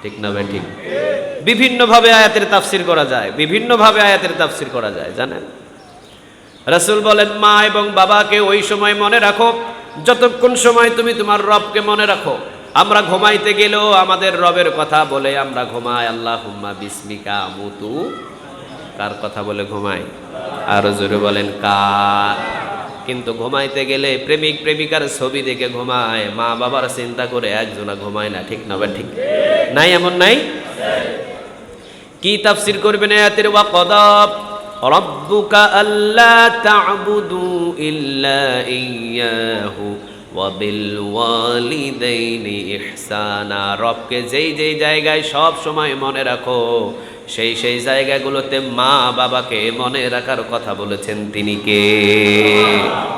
S1: ঠিক না ভাই? ঠিক। বিভিন্নভাবে আয়াতের তাফসির করা যায়, বিভিন্নভাবে আয়াতের তাফসির করা যায়, জানেন? রাসূল বলেন মা এবং বাবাকে ওই সময় মনে রাখো যতক্ষণ সময় তুমি তোমার রবকে মনে রাখো। আমরা ঘুমাইতে গেলেও আমাদের রবের কথা বলে আমরা ঘুমাই, আল্লাহুম্মা বিসমিকা আমুতু। কার কথা বলে ঘুমাই? আরো জোরে বলেন কার? কিন্তু ঘুমাইতে গেলে প্রেমিক প্রেমিকার ছবি দেখে ঘুমায়, মা বাবার চিন্তা করে একজনা ঘুমায় না। ঠিক না ভাই? ঠিক নাই? এমন নাই? কি তাফসির করবেন আয়াতের? ওয়াকাদা রাব্বুকা আল্লা তা'বুদু ইল্লা ইয়্যাহু ওয়া বিল ওয়ালিদাইনি ইহসানা। রবকে যেই যেই জায়গায় সব সময় মনে রাখো, সেই সেই জায়গাগুলোতে মা বাবাকে মনে রাখার কথা বলেছেন তিনি কে?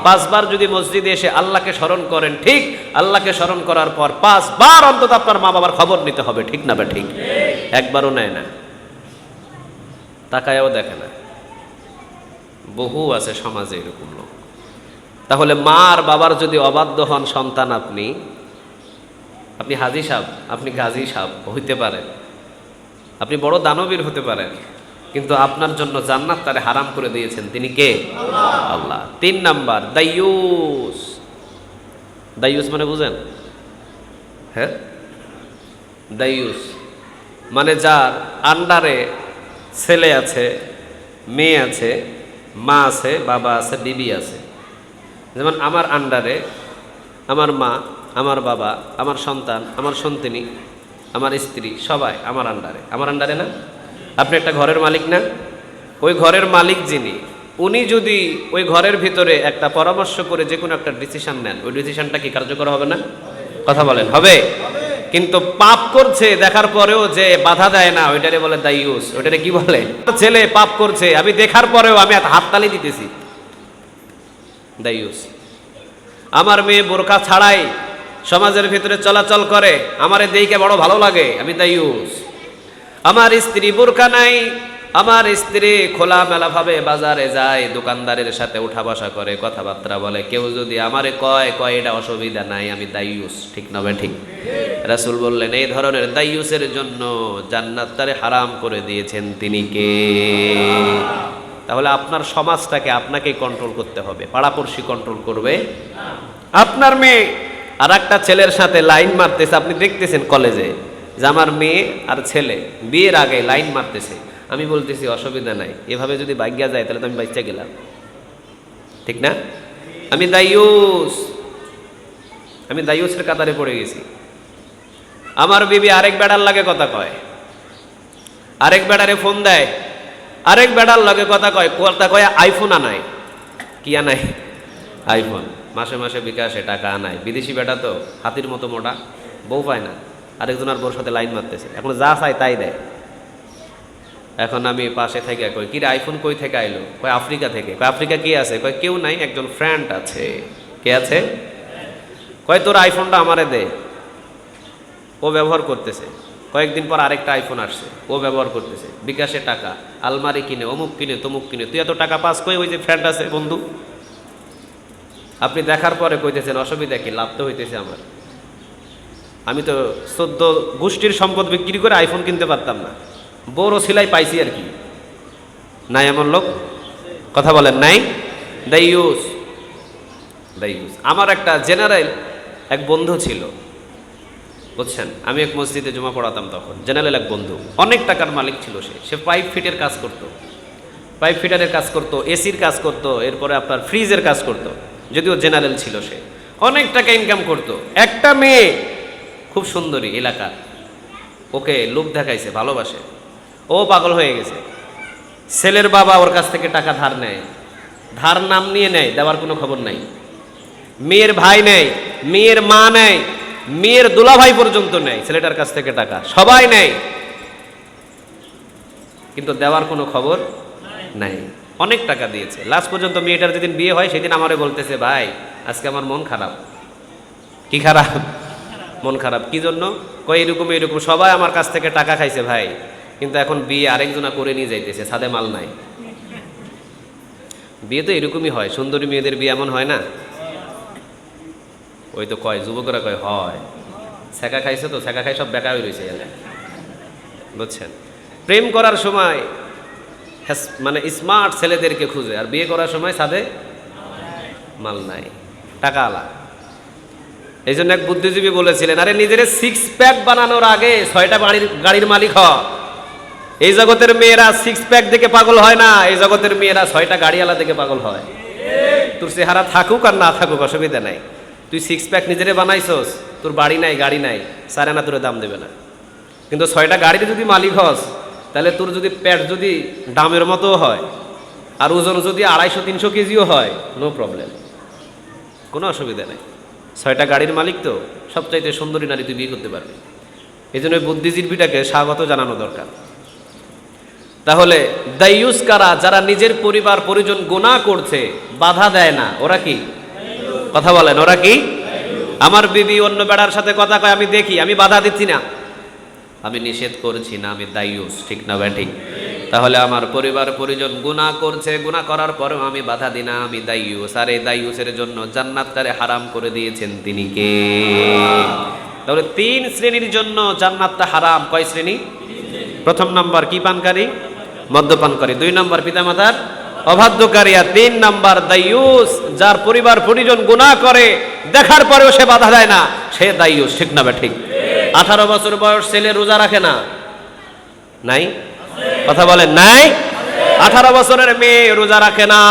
S1: 5 বার যদি মসজিদে এসে আল্লাহকে স্মরণ করেন, ঠিক আল্লাহকে স্মরণ করার পর 5 বার অন্তত আপনার মা বাবার খবর নিতে হবে। ঠিক না ভাই? ঠিক। একবারও নেয় না, তাকায়ও দেখে না। বহু আছে সমাজে এরকম লোক। তাহলে মা আর বাবার যদি অবাধ্য হন সন্তান, আপনি হাজী সাহেব, আপনি গাজী সাহেব হইতে পারেন, আপনি বড় দানবীর হতে পারেন, কিন্তু আপনার জন্য জান্নাত তারে হারাম করে দিয়েছেন তিনি কে? আল্লাহ। 3 নাম্বার দাইয়ুস। দাইয়ুস মানে বুঝেন? হ্যাঁ, দাইয়ুস মানে যার আন্ডারে ছেলে আছে, মেয়ে আছে, মা আছে, বাবা আছে, বিবি আছে। যেমন আমার আন্ডারে আমার মা, আমার বাবা, আমার সন্তান, আমার সন্তানী, আমার স্ত্রী, সবাই আমার আন্ডারে। আমার আন্ডারে না? আপনি একটা ঘরের মালিক না? ওই ঘরের মালিক যিনি, উনি যদি ওই ঘরের ভিতরে একটা পরামর্শ করে যে কোনো একটা ডিসিশন নেন, ওই ডিসিশনটা কি কার্যকর হবে না? কথা বলেন, হবে? কিন্তু পাপ করছে দেখার পরেও যে বাধা দেয় না, ওইটারে বলে দাইয়ুস। ওইটারে কি বলে? ছেলে পাপ করছে, আমি দেখার পরেও আমি হাততালি দিতেছি, দাইয়ুস। আমার মেয়ে বোরকা ছাড়াই সমাজের ভিতরে চলাচল করে, আমারে দেখে বড় ভালো লাগে, আমি দাইয়ুস। আমার স্ত্রী বোরকা নাই, আমার স্ত্রী খোলামেলা ভাবে বাজারে যায়, দোকানদারের সাথে উঠা বসা করে, কথাবার্তা বলে, কেউ যদি আমারে কয় এটা অসুবিধা নাই, আমি দাইয়ুস। ঠিক না ভাই? ঠিক। রাসূল বললেন এই ধরনের দাইয়ুসের জন্য জান্নাত তারে হারাম করে দিয়েছেন তিনি কে? তাহলে আপনার সমাজটাকে আপনাকেই কন্ট্রোল করতে হবে, পাড়াপড়শি কন্ট্রোল করবে? আপনার মেয়ে আর একটা ছেলের সাথে লাইন মারতেছে, আপনি দেখতেছেন কলেজে যে আমার মেয়ে আর ছেলে বিয়ের আগে লাইন মারতেছে, আমি বলতেছি অসুবিধা নাই, এভাবে যদি ভাগ্যা যায় তাহলে তো আমি বাচ্চা গেলাম। ঠিক না? আমি দাইয়ুস, আমি দাইয়ুসের কাতারে পড়ে গেছি। আমার বিবি আরেক বেড়ার লাগে কথা কয়, আরেক বেড়ারে ফোন দেয়, আরেক বেড়ার লাগে কথা কয় আইফোন আনায়। কি আনায়? আইফোন। মাসে মাসে বিকাশে টাকা আনায়। বিদেশি বেটা তো হাতির মতো মোটা, বউ পায় না, আরেকজনের বউর সাথে লাইন মারতেছে, এখন যা চাই তাই দেয়। এখন আমি পাশে থেকে কই, কিরে আইফোন কই থেকে আইলো? কয় আফ্রিকা থেকে। কয় আফ্রিকা কে আছে? কয় কেউ নাই, একজন ফ্রেন্ড আছে। কে আছে? কয় তোর আইফোনটা আমারে দে। ও ব্যবহার করতেছে। কয়েকদিন পর আরেকটা আইফোন আসছে, ও ব্যবহার করতেছে, বিকাশে টাকা, আলমারি কিনে, অমুক কিনে, তমুক কিনে। তুই এত টাকা পাস কই? ওই যে ফ্রেন্ড আছে, বন্ধু। আপনি দেখার পরে কইতেছেন অসুবিধা কি, লাভ তো হইতেছে আমার। আমি তো 14 গোষ্ঠীর সম্পদ বিক্রি করে আইফোন কিনতে পারতাম না, বড় সিলাই পাইছি আর কি। নাই এমন লোক? কথা বলেন নাই? দাইয়ুস, দাইয়ুস। আমার একটা জেনারেল এক বন্ধু ছিল, বুঝছেন? আমি এক মসজিদে জমা পড়াতাম তখন। জেনারেল এক বন্ধু, অনেক টাকার মালিক ছিল। সে পাইপ ফিটের কাজ করতো, পাইপ ফিটারের কাজ করতো, এসির কাজ করতো, এরপরে আপনার ফ্রিজের কাজ করতো। যদিও জেনারেল ছিল, সে অনেক টাকা ইনকাম করতো। একটা মেয়ে খুব সুন্দরী এলাকার, ওকে লোক দেখাইছে, ভালোবাসে, ও পাগল হয়ে গেছে। ছেলের বাবা ওর কাছ থেকে টাকা ধার নেয়, ধার নাম নিয়ে নেয়, দেওয়ার কোনো খবর নাই। মেয়ের ভাই নেয়, মেয়ের মা নেয়, মেয়ের দুলাভাই পর্যন্ত নেয় ছেলেটার কাছ থেকে টাকা, সবাই নেয়। কিন্তু দেওয়ার কোনো খবর নাই। অনেক টাকা দিয়েছে, লাস্ট পর্যন্ত মেয়েটার যেদিন বিয়ে হয় সেদিন আমারে বলতেছে, ভাই আজকে আমার মন খারাপ। কি খারাপ? মন খারাপ। কি জন্য? কই এরকম এরকম সবাই আমার কাছ থেকে টাকা খাইছে ভাই, কিন্তু এখন বিয়ে আরেকজনা করে নিয়ে যাইতেছে, ছাদে মাল নাই। বিয়ে তো এরকমই হয়, সুন্দরী মেয়েদের বিয়ে এমন হয় না? ওই তো কয় যুবকরা কয় হয়, ছ্যাঁকা খাইছে তো, ছ্যাঁকা খাই সব বেকা হয়ে রয়েছে এলে, বুঝছেন? প্রেম করার সময় মানে স্মার্ট ছেলেদেরকে খুঁজে, আর বিয়ে করার সময় ছাদে মাল নাই, টাকা আলা। এই জন্য এক বুদ্ধিজীবী বলেছিলেন, আরে নিজের 6 প্যাক বানানোর আগে 6টা গাড়ির মালিক হ। এই জগতের মেয়েরা 6 প্যাক দেখে পাগল হয় না, এই জগতের মেয়েরা 6টা গাড়িওয়ালা দেখে পাগল হয়। তোর চেহারা থাকুক আর না থাকুক অসুবিধা নাই, তুই 6 প্যাক নিজেরে বানাইছস, তোর বাড়ি নাই গাড়ি নাই, সারে না তোর দাম দেবে না। কিন্তু 6টা গাড়িতে যদি মালিক হস, তাহলে তোর যদি পেট যদি ডামের মতো হয় আর ওজন যদি 250-300 কেজিও হয়, নো প্রবলেম, কোনো অসুবিধা নেই। 6টা গাড়ির মালিক তো, সবচাইতে সুন্দরী নারী তুই বিয়ে করতে পারবি। এই জন্য বুদ্ধিজীবীটাকে স্বাগত জানানো দরকার। তাহলে দাইয়ুস কারা? যারা নিজের পরিবার পরিজন গুনাহ করছে, বাধা দেয় না, ওরা কি? কথা বলেন, ওরা কি? আমার বিবি অন্য বেড়ার সাথে কথা কয়, আমি দেখি, আমি বাধা দিচ্ছি না, আমি নিষেধ করছি না, আমি দাইয়ুস, ঠিক না ভাই? ঠিক। তাহলে আমার পরিবার পরিজন গুনাহ করছে, গুনাহ করার পরেও আমি বাধা দিই না, আমি দাইয়ুস। আর এই দাইয়ুসের জন্য জান্নাতটারে হারাম করে দিয়েছেন তিনি কে? তাহলে 3 শ্রেণীর জন্য জান্নাতটা হারাম। কয় শ্রেণী? প্রথম নাম্বার কি পানকারী, মদ্যপানকারী। 2 নাম্বার পিতামাতার অবাধ্যকারী। আর 3 নাম্বার দাইয়ুস, যার পরিবার পরিজন গুনাহ করে, দেখার পরেও সে বাধা দেয় না, সে দাইয়ুস, ঠিক না ভাই? ঠিক। 18 বছর বয়স ছেলে রোজা রাখে না, নাই? কথা বলেন, নাই? 18 বছরের মেয়ে রোজা রাখে না,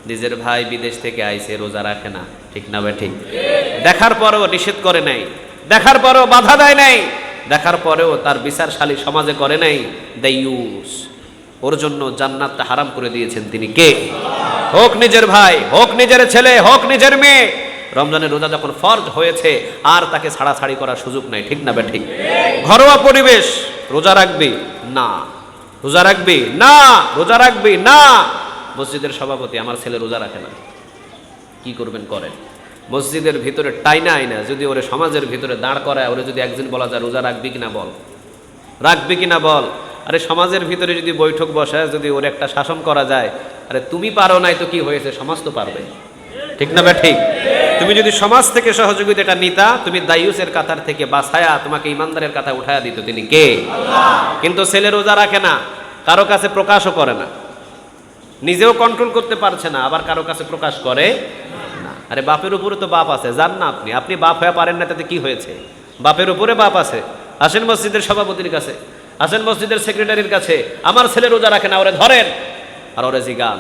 S1: নিজের ভাই বিদেশ থেকে আইছে, রোজা রাখে না, ঠিক না ভাই? ঠিক। দেখার পরেও নিষেধ করে নাই, দেখার পরেও বাধা দেয় নাই, দেখার পরেও তার বিচারশালী সমাজে করে নাই, দাইয়ুস। ওর জন্য জান্নাতটা হারাম করে দিয়েছেন তিনি কে? হোক নিজের ভাই, হোক নিজের ছেলে, হোক নিজের মেয়ে। রমজানের রোজা যখন ফরজ হয়েছে, আর তাকে ছাড়াছাড়ি করার সুযোগ নাই, ঠিক না ভাই? ঠিক। ঘরোয়া পরিবেশ, রোজা রাখবি না, রোজা রাখবি না, রোজা রাখবি না। মসজিদের সভাপতি, আমার ছেলে রোজা রাখে না, কি করবেন করেন। মসজিদের ভিতরে টাইনা আইনা যদি ওরে সমাজের ভিতরে দাঁড় করায়, ওরে যদি একদিন বলা যায় রোজা রাখবি কিনা বল, রাখবি কিনা বল। আরে সমাজের ভিতরে যদি বৈঠক বসায়, যদি ওর একটা শাসন করা যায়, আরে তুমি পারো নাই তো কি হয়েছে, সমাজ তো পারবে, ঠিক না ভাই? ঠিক। তুমি যদি সমাজ থেকে সহযোগিতাটা নিতা, তুমি দাইয়ুসের কাতার থেকে বাছায়া তোমাকে ইমানদারের কাতা উঠায়া দিত তিনি কে? আল্লাহ। কিন্তু ছেলে রোজা রাখে না, কারো কাছে প্রকাশও করে না, নিজেও কন্ট্রোল করতে পারছে না, আবার কারো কাছে প্রকাশ করে না। আরে বাপের উপরে তো বাপ আছে, জান না আপনি, আপনি বাপ হয়ে পারেন না, তাতে কি হয়েছে? বাপের উপরে বাপ আছে। আসেন মসজিদের সভাপতির কাছে, আসেন মসজিদের সেক্রেটারির কাছে, আমার ছেলে রোজা রাখে না, ওরে ধরেন আর ওরে জিগান,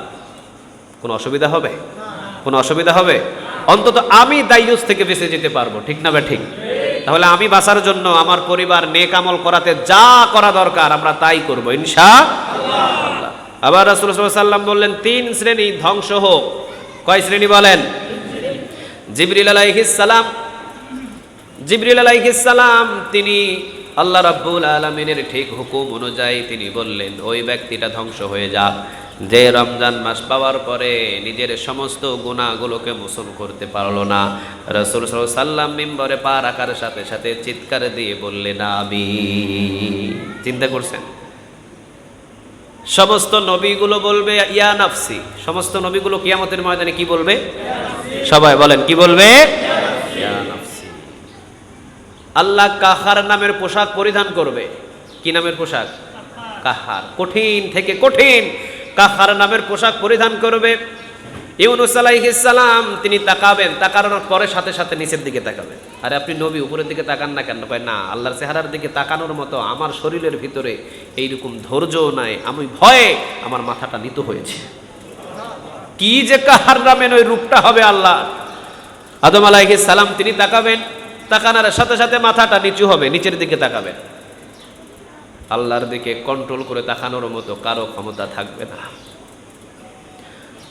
S1: কোনো অসুবিধা হবে? কোনো অসুবিধা হবে? অন্তত আমি দাইয়ুস থেকে বেঁচে যেতে পারবো, ঠিক না ভাই? ঠিক। তাহলে আমি বাঁচার জন্য আমার পরিবার নেক আমল করাতে যা করা দরকার আমরা তাই করবো ইনশাআল্লাহ। আবার রাসূল সাল্লাল্লাহু আলাইহি ওয়াসাল্লাম বললেন 3 শ্রেণী ধ্বংস হোক। কয় শ্রেণী বলেন? জিবরিল আলাইহিস সালাম, জিবরিল আলাইহিস সালাম তিনি আল্লাহ রাব্বুল আলামিনের ঠিক হুকুম অনুযায়ী তিনি বললেন, ওই ব্যক্তিটা ধ্বংস হয়ে যাক যে রমজান মাস পাওয়ার পরে নিজের সমস্ত গুনাহগুলোকে মোচন করতে পারলো না। রাসূল সাল্লাল্লাহু আলাইহি ওয়াসাল্লাম মিম্বরে পা রাখার সাথে সাথে চিৎকার দিয়ে বললেন আমিন। চিন্তা করছেন? সমস্ত নবীগুলো বলবে ইয়া নাফসি, সমস্ত নবীগুলো কিয়ামতের ময়দানে কি বলবে? সবাই বলেন কি বলবে? ইয়া নাফসি। আল্লাহ কাহার নামের পোশাক পরিধান করবে। কি নামের পোশাক? কাহার। কঠিন থেকে কঠিন কাহার নামের পোশাক পরিধান করবে। ইউনূস আলাইহিস সালাম তিনি তাকাবেন, তাকানোর পরে সাথে সাথে নিচের দিকে তাকাবেন। আরে আপনি নবী, উপরের দিকে তাকান না কেন? কয় না, আল্লাহর চেহারার দিকে তাকানোর মতো আমার শরীরের ভিতরে এইরকম ধৈর্যও নাই, আমি ভয়ে আমার মাথাটা নিত হয়েছে। কি যে কাহার নামের ওই রূপটা হবে আল্লাহ। আদম আলাইহিস সালাম তিনি তাকাবেন, তাকানোর সাথে সাথে মাথাটা নিচু হবে, নিচের দিকে তাকাবেন। আল্লাহর দিকে কন্ট্রোল করে তাকানোর মতো কারো ক্ষমতা থাকবে না।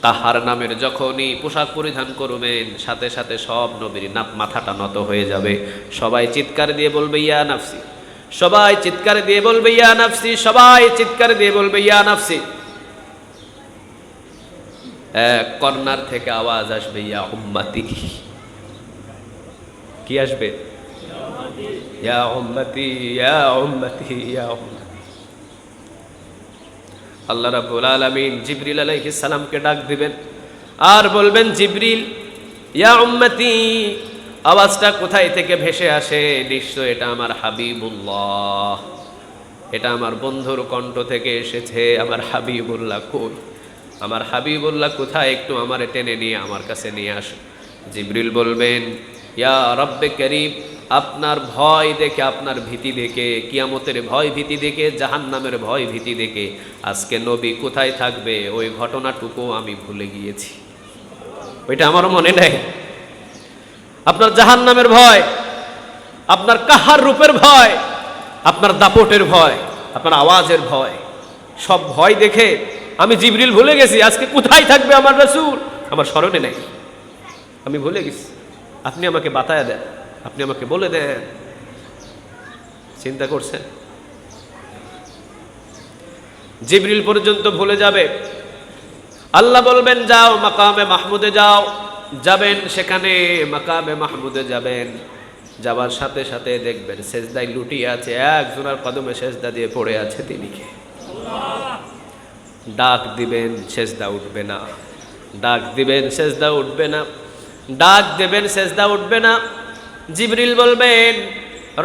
S1: কাহার নামের যখনই পোশাক পরিধান করবেন, সাথে সাথে সব নবীর মাথাটা নত হয়ে যাবে। সবাই চিৎকার দিয়ে বলবে ইয়া নাফসি, সবাই চিৎকার দিয়ে বলবে ইয়া নাফসি, সবাই চিৎকার দিয়ে বলবে ইয়া নাফসি। এক কর্নার থেকে আওয়াজ আসবে ইয়া উম্মতি। কি আসবে? ইয়া উম্মতি, ইয়া উম্মতি, ইয়া উম্মতি। আল্লাহ রাব্বুল আলামিন জিবরিল আলাইহিস সালামকে ডাক দিবেন আর বলবেন, জিবরিল ইয়া উম্মতি। আওয়াজটা কোথায় থেকে ভেসে আসে? নিশ্চয় এটা আমার হাবিবুল্লাহ, এটা আমার বন্ধুর কণ্ঠ থেকে এসেছে। আমার হাবিবুল্লাহ কই? আমার হাবিবুল্লাহ কোথায়? একটু আমার টেনে নিয়ে আমার কাছে নিয়ে আসো। জিবরিল বলবেন, ইয়া রব্বে করিম, আপনার ভয় দেখে, আপনার ভীতি দেখে, কিয়ামতের ভয় ভীতি দেখে, জাহান্নামের ভয় ভীতি দেখে আজকে নবী কোথায় থাকবে ওই ঘটনাটুকু আমি ভুলে গিয়েছি, ওইটা আমারও মনে নেই। আপনার জাহান্নামের ভয়, আপনার কাহার রূপের ভয়, আপনার দাপটের ভয়, আপনার আওয়াজের ভয়, সব ভয় দেখে আমি জিবরিল ভুলে গেছি আজকে কোথায় থাকবে আমার রাসূল। আমার স্মরণে নেই, আমি ভুলে গেছি। আপনি আমাকে বাতায়া দেন, আপনি আমাকে বলে দেন। চিন্তা করছেন? জিবরিল পর্যন্ত ভুলে যাবে। আল্লাহ বলবেন, যাও মাকামে মাহমুদে যাও। যাবেন সেখানে, মাকামে মাহমুদে যাবেন। যাবার সাথে সাথে দেখবেন সেজদায় লুটিয়ে আছে, একজনের কদমে সেজদা দিয়ে পড়ে আছে তিনি কে? ডাক দিবেন, সেজদা উঠবে না। ডাক দিবেন, সেজদা উঠবে না। ডাক দেবেন, সেজদা উঠবে না। জিবরিল বলবেন,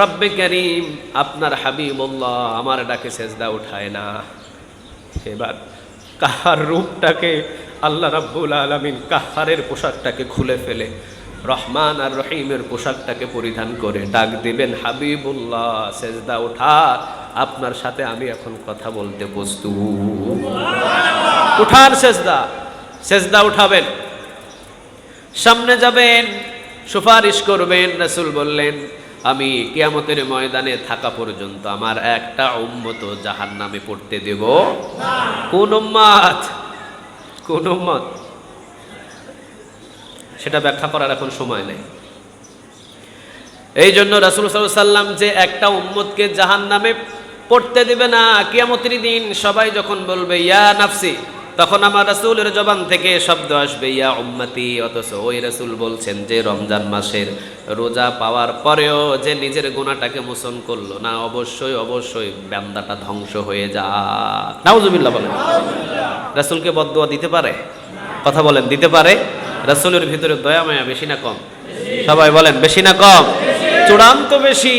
S1: রব্বে করিম, আপনার হাবিবুল্লাহ আমার ডাকে সেজদা উঠায় না। এবার কাহার রূপটাকে আল্লাহ রাব্বুল আলামিন কাহারের পোশাকটাকে খুলে ফেলে রহমান আর রহিমের পোশাকটাকে পরিধান করে ডাক দিবেন, হাবিবুল্লাহ সেজদা ওঠা, আপনার সাথে আমি এখন কথা বলতে প্রস্তুত। উঠান সেজদা। সেজদা উঠাবেন, সামনে যাবেন, সুপারিশ করবেন। রাসূল বললেন, আমি কিয়ামতের ময়দানে থাকা পর্যন্ত আমার একটা উম্মত জাহান্নামে পড়তে দেব না। কোন উম্মত? কোন উম্মত? সেটা ব্যাখ্যা করার এখন সময় নেই। এই জন্য রাসূল সাল্লাল্লাহু আলাইহি ওয়াসাল্লাম যে একটা উম্মতকে জাহান্নামে পড়তে দিবে না, কিয়ামতের দিন সবাই যখন বলবে ইয়া নাফসি, তখন আমার রাসূলের জবান থেকে শব্দ আসবে ইয়া উম্মতি। অথচ ওই রাসূল বলছেন যে রমজান মাসের রোজা পাওয়ার পরেও যে নিজের গুনাহটাকে মোচন করলো না, অবশ্যই অবশ্যই বান্দাটা ধ্বংস হয়ে যায়। নাউজুবিল্লাহ বলেন। রাসূলকে বদদুয়া দিতে পারে? কথা বলেন, দিতে পারে? রাসূলের ভিতরে দয়া মায়া বেশি না কম? সবাই বলেন, বেশি না কম? চূড়ান্ত বেশি,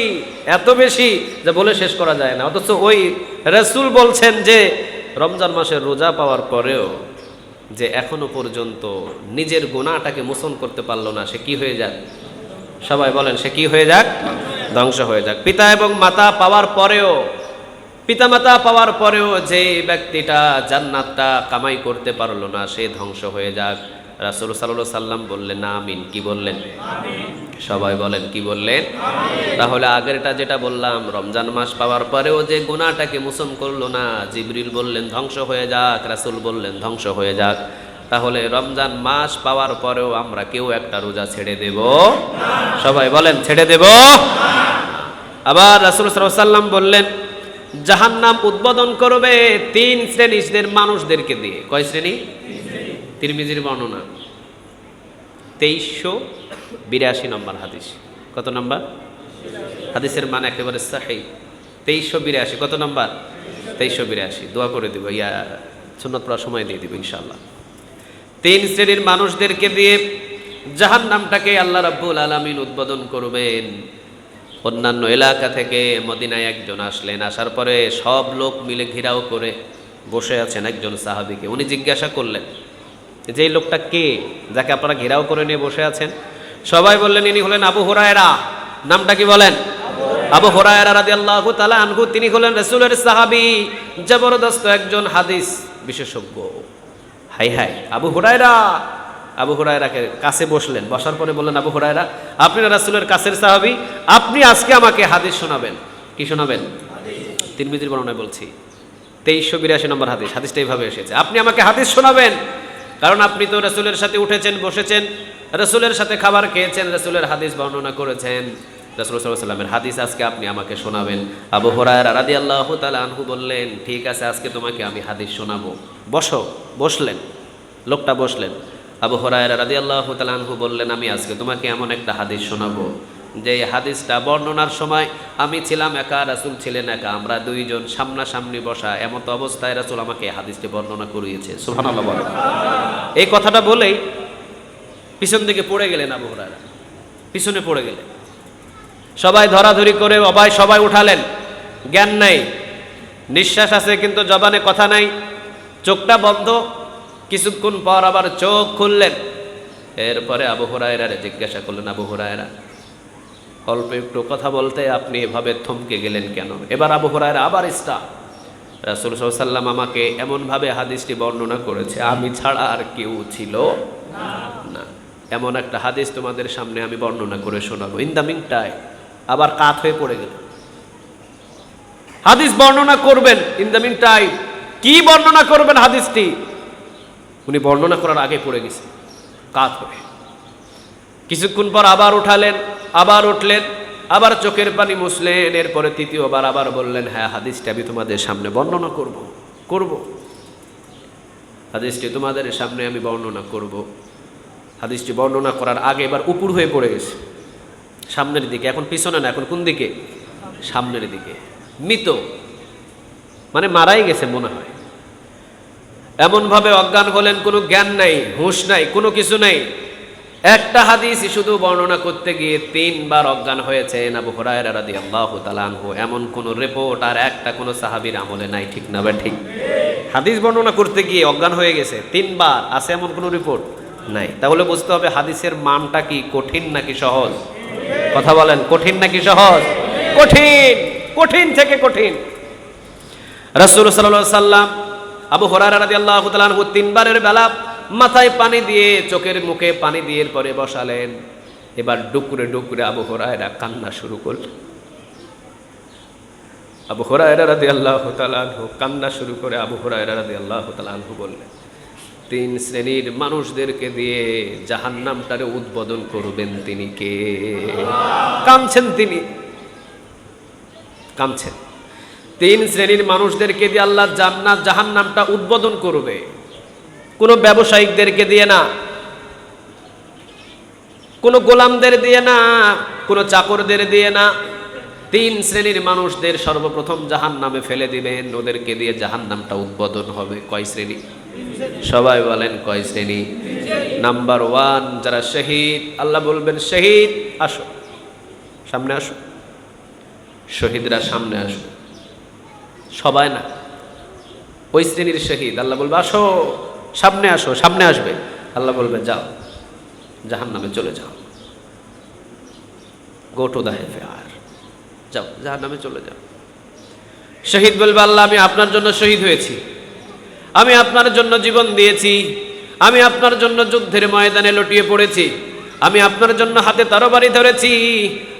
S1: এত বেশি যে বলে শেষ করা যায় না। অথচ ওই রাসূল বলছেন যে রমজান মাসের রোজা পাওয়ার পরেও যে এখনো পর্যন্ত নিজের গুনাহটাকে মোচন করতে পারলো না, সে কি হয়ে যাক? সবাই বলেন, সে কি হয়ে যাক? ধ্বংস হয়ে যাক। পিতা এবং মাতা পাওয়ার পরেও, পিতামাতা পাওয়ার পরেও যে ব্যক্তিটা জান্নাতটা কামাই করতে পারলো না, সে ধ্বংস হয়ে যাক। রাসূল সাল্লাল্লাহু আলাইহি সাল্লাম বললেন আমিন। কি বললেন? সবাই বলেন, কি বললেন? তাহলে আগেরটা যেটা বললাম, রমজান মাস পাওয়ার পরেও যে গুনাহটাকে মোচন করলো না, জিবরিল বললেন ধ্বংস হয়ে যাক, রাসূল বললেন ধ্বংস হয়ে যাক। তাহলে রমজান মাস পাওয়ার পরেও আমরা কেউ একটা রোজা ছেড়ে দেব? সবাই বলেন, ছেড়ে দেব? আবার রাসূল সাল্লাল্লাহু আলাইহি সাল্লাম বললেন জাহান্নাম উদ্বোধন করবে 3 শ্রেণীর মানুষদেরকে দিয়ে। কয় শ্রেণী? তিরমিজির বর্ণনা 2382 নম্বর হাদিস। কত নম্বর হাদিসের মানে একেবারে সহিহ 2382। কত নম্বর? 2382। দোয়া করে দিব, ইয়া সুন্নাত পড়ার সময় দিয়ে দিব ইনশাআল্লাহ। 3 শ্রেণীর মানুষদেরকে দিয়ে জাহান্নামটাকে আল্লাহ রাব্বুল আলামিন উদ্বোধন করবেন। অন্যান্য এলাকা থেকে মদিনায় একজন আসলেন, আসার পরে সব লোক মিলে ঘেরাও করে বসে আছেন একজন সাহাবীকে। উনি জিজ্ঞাসা করলেন যে এই লোকটা কে, যাকে আপনারা ঘেরাও করে নিয়ে বসে আছেন? সবাই বললেন ইনি হলেন আবু হুরায়রা। নামটা কি বলেন? আবু হুরায়রা রাদিয়াল্লাহু তাআলা আনহু। তিনি হলেন রাসূলের সাহাবী, জবরদস্ত একজন হাদিস বিশেষজ্ঞ। হাই হাই, আবু হুরায়রা। আবু হুরায়রাকে কাছে বসলেন, বসার পরে বললেন আবু হুরায়রা, আপনি রাসূলের কাছের সাহাবী, আপনি আজকে আমাকে হাদিস শোনাবেন। কি শোনাবেন? তিরমিজির বর্ণনায় বলছি 2382 নম্বর হাদিস। হাদিসটা এইভাবে এসেছে, আপনি আমাকে হাদিস শোনাবেন, কারণ আপনি তো রাসূলের সাথে উঠেছেন, বসেছেন, রাসূলের সাথে খাবার খেয়েছেন, রাসূলের হাদিস বর্ণনা করেছেন। রাসূল সাল্লাল্লাহু আলাইহি ওয়াসাল্লামের হাদিস আজকে আপনি আমাকে শোনাবেন। আবু হুরায়রা রাদিয়াল্লাহু তাআলা আনহু বললেন, ঠিক আছে, আজকে তোমাকে আমি হাদিস শোনাবো, বসো। বসলেন, লোকটা বসলেন। আবু হুরায়রা রাদিয়াল্লাহু তাআলা আনহু বললেন, আমি আজকে তোমাকে এমন একটা হাদিস শোনাবো যে হাদিসটা বর্ণনার সময় আমি ছিলাম একা, রাসূল ছিলেন একা, আমরা দুইজন সামনাসামনি বসা, এমত অবস্থায় রাসূল আমাকে হাদিসটি বর্ণনা করিয়েছে। সুবহানাল্লাহ বলেন। এই কথাটা বলেই পিছন দিকে পড়ে গেলেন আবু হুরায়রা, পিছনে পড়ে গেলেন। সবাই ধরাধরি করে সবাই উঠালেন, জ্ঞান নাই, নিঃশ্বাস আছে কিন্তু জবানে কথা নাই, চোখটা বন্ধ। কিছুক্ষণ পর আবার চোখ খুললেন। এরপরে আবু হুরায়রারে জিজ্ঞাসা করলেন, আবু হুরায়রা, অল্প একটু কথা বলতে আপনি এভাবে থমকে গেলেন কেন? এবার আবু হুরায়রা আবার স্টার্ট। রাসূল সাল্লাল্লাহু আলাইহি ওয়াসাল্লাম আমাকে এমনভাবে হাদিসটি বর্ণনা করেছে, আমি ছাড়া আর কেউ ছিল না। এমন একটা হাদিস তোমাদের সামনে আমি বর্ণনা করে শোনাবো। ইন দ্য মিন টাইম আবার কাত হয়ে পড়ে গেল। হাদিস বর্ণনা করবেন, ইন দ্য মিন টাইম কি বর্ণনা করবেন হাদিসটি? উনি বর্ণনা করার আগে পড়ে গেছে কাত হয়ে। কিছুক্ষণ পর আবার উঠালেন, আবার উঠলেন, আবার চোখের পানি মুছলেন। এরপরে তৃতীয়বার আবার বললেন, হ্যাঁ, হাদিসটি আমি তোমাদের সামনে বর্ণনা করব। হাদিসটি তোমাদের সামনে আমি বর্ণনা করব। হাদিসটি বর্ণনা করার আগে এবার উপর হয়ে পড়ে গেছে সামনের দিকে। এখন পিছনে না, এখন কোন দিকে? সামনের দিকে। মৃত মানে মারাই গেছে মনে হয়, এমনভাবে অজ্ঞান হলেন, কোনো জ্ঞান নাই, হুঁশ নাই, কোনো কিছু নাই। একটা হাদিস শুধু বর্ণনা করতে গিয়ে 3 বার অজ্ঞান হয়েছেন আবু হুরায়রা রাদিয়াল্লাহু তাআলা আনহু। এমন কোন রিপোর্ট আর একটা কোন সাহাবীর আমলে নাই, ঠিক না বা ঠিক? হাদিস বর্ণনা করতে গিয়ে অজ্ঞান হয়ে গেছে 3 বার, আছে এমন কোন রিপোর্ট নাই। তাহলে বুঝতে হবে হাদিসের মানটা কি কঠিন নাকি সহজ? কথা বলেন, কঠিন নাকি সহজ? কঠিন, কঠিন থেকে কঠিন। রাসূল সাল্লাল্লাহু আলাইহি সাল্লাম আবু হুরায়রা রাদিয়াল্লাহু তাআলা আনহু 3 বারের বেলা মাথায় পানি দিয়ে, চোখের মুখে পানি দিয়ে পরে বসালেন। এবার ডুকরে ডুকরে আবু হুরায়রা কান্না শুরু করলেন। আবু হুরায়রা রাদিয়াল্লাহু তাআলা আনহু কান্না শুরু করে আবু হুরায়রা রাদিয়াল্লাহু তাআলা আনহু বললেন, 3 শ্রেণীর মানুষদেরকে দিয়ে জাহান্নামটারে উদ্বোধন করবেন তিনি কে? কাঁদছেন তিনি, কাঁদছেন। 3 শ্রেণীর মানুষদেরকে দিয়ে আল্লাহ জান্নাত জাহান্নামটা উদ্বোধন করবে। কোনো ব্যবসায়িকদেরকে দিয়ে না, কোনো গোলামদের দিয়ে না, কোনো চাকরদের দিয়ে না। 3 শ্রেণীর মানুষদের সর্বপ্রথম জাহান্নামে ফেলে দিবেন, ওদেরকে দিয়ে জাহান্নামটা উদ্বোধন হবে। কয় শ্রেণী? সবাই বলেন কয় শ্রেণী? নাম্বার 1 যারা শহীদ। আল্লাহ বলবেন, শহীদ আসো, সামনে আসো। শহীদরা সামনে আসো। সবাই না, ওই শ্রেণীর শহীদ। আল্লাহ বলবে, আসো, সামনে আসো। সামনে আসবে, আল্লাহ বলবে, যাও, জাহান্নামে চলে যাও, গো টু দ্য হেলফেয়ার, যাও, জাহান্নামে চলে যাও। শহীদ বলবে, আল্লাহ আমি আপনার জন্য শহীদ হয়েছি, আমি আপনার জন্য জীবন দিয়েছি, আমি আপনার জন্য যুদ্ধের ময়দানে লুটিয়ে পড়েছি, আমি আপনার জন্য হাতে তরবারি ধরেছি,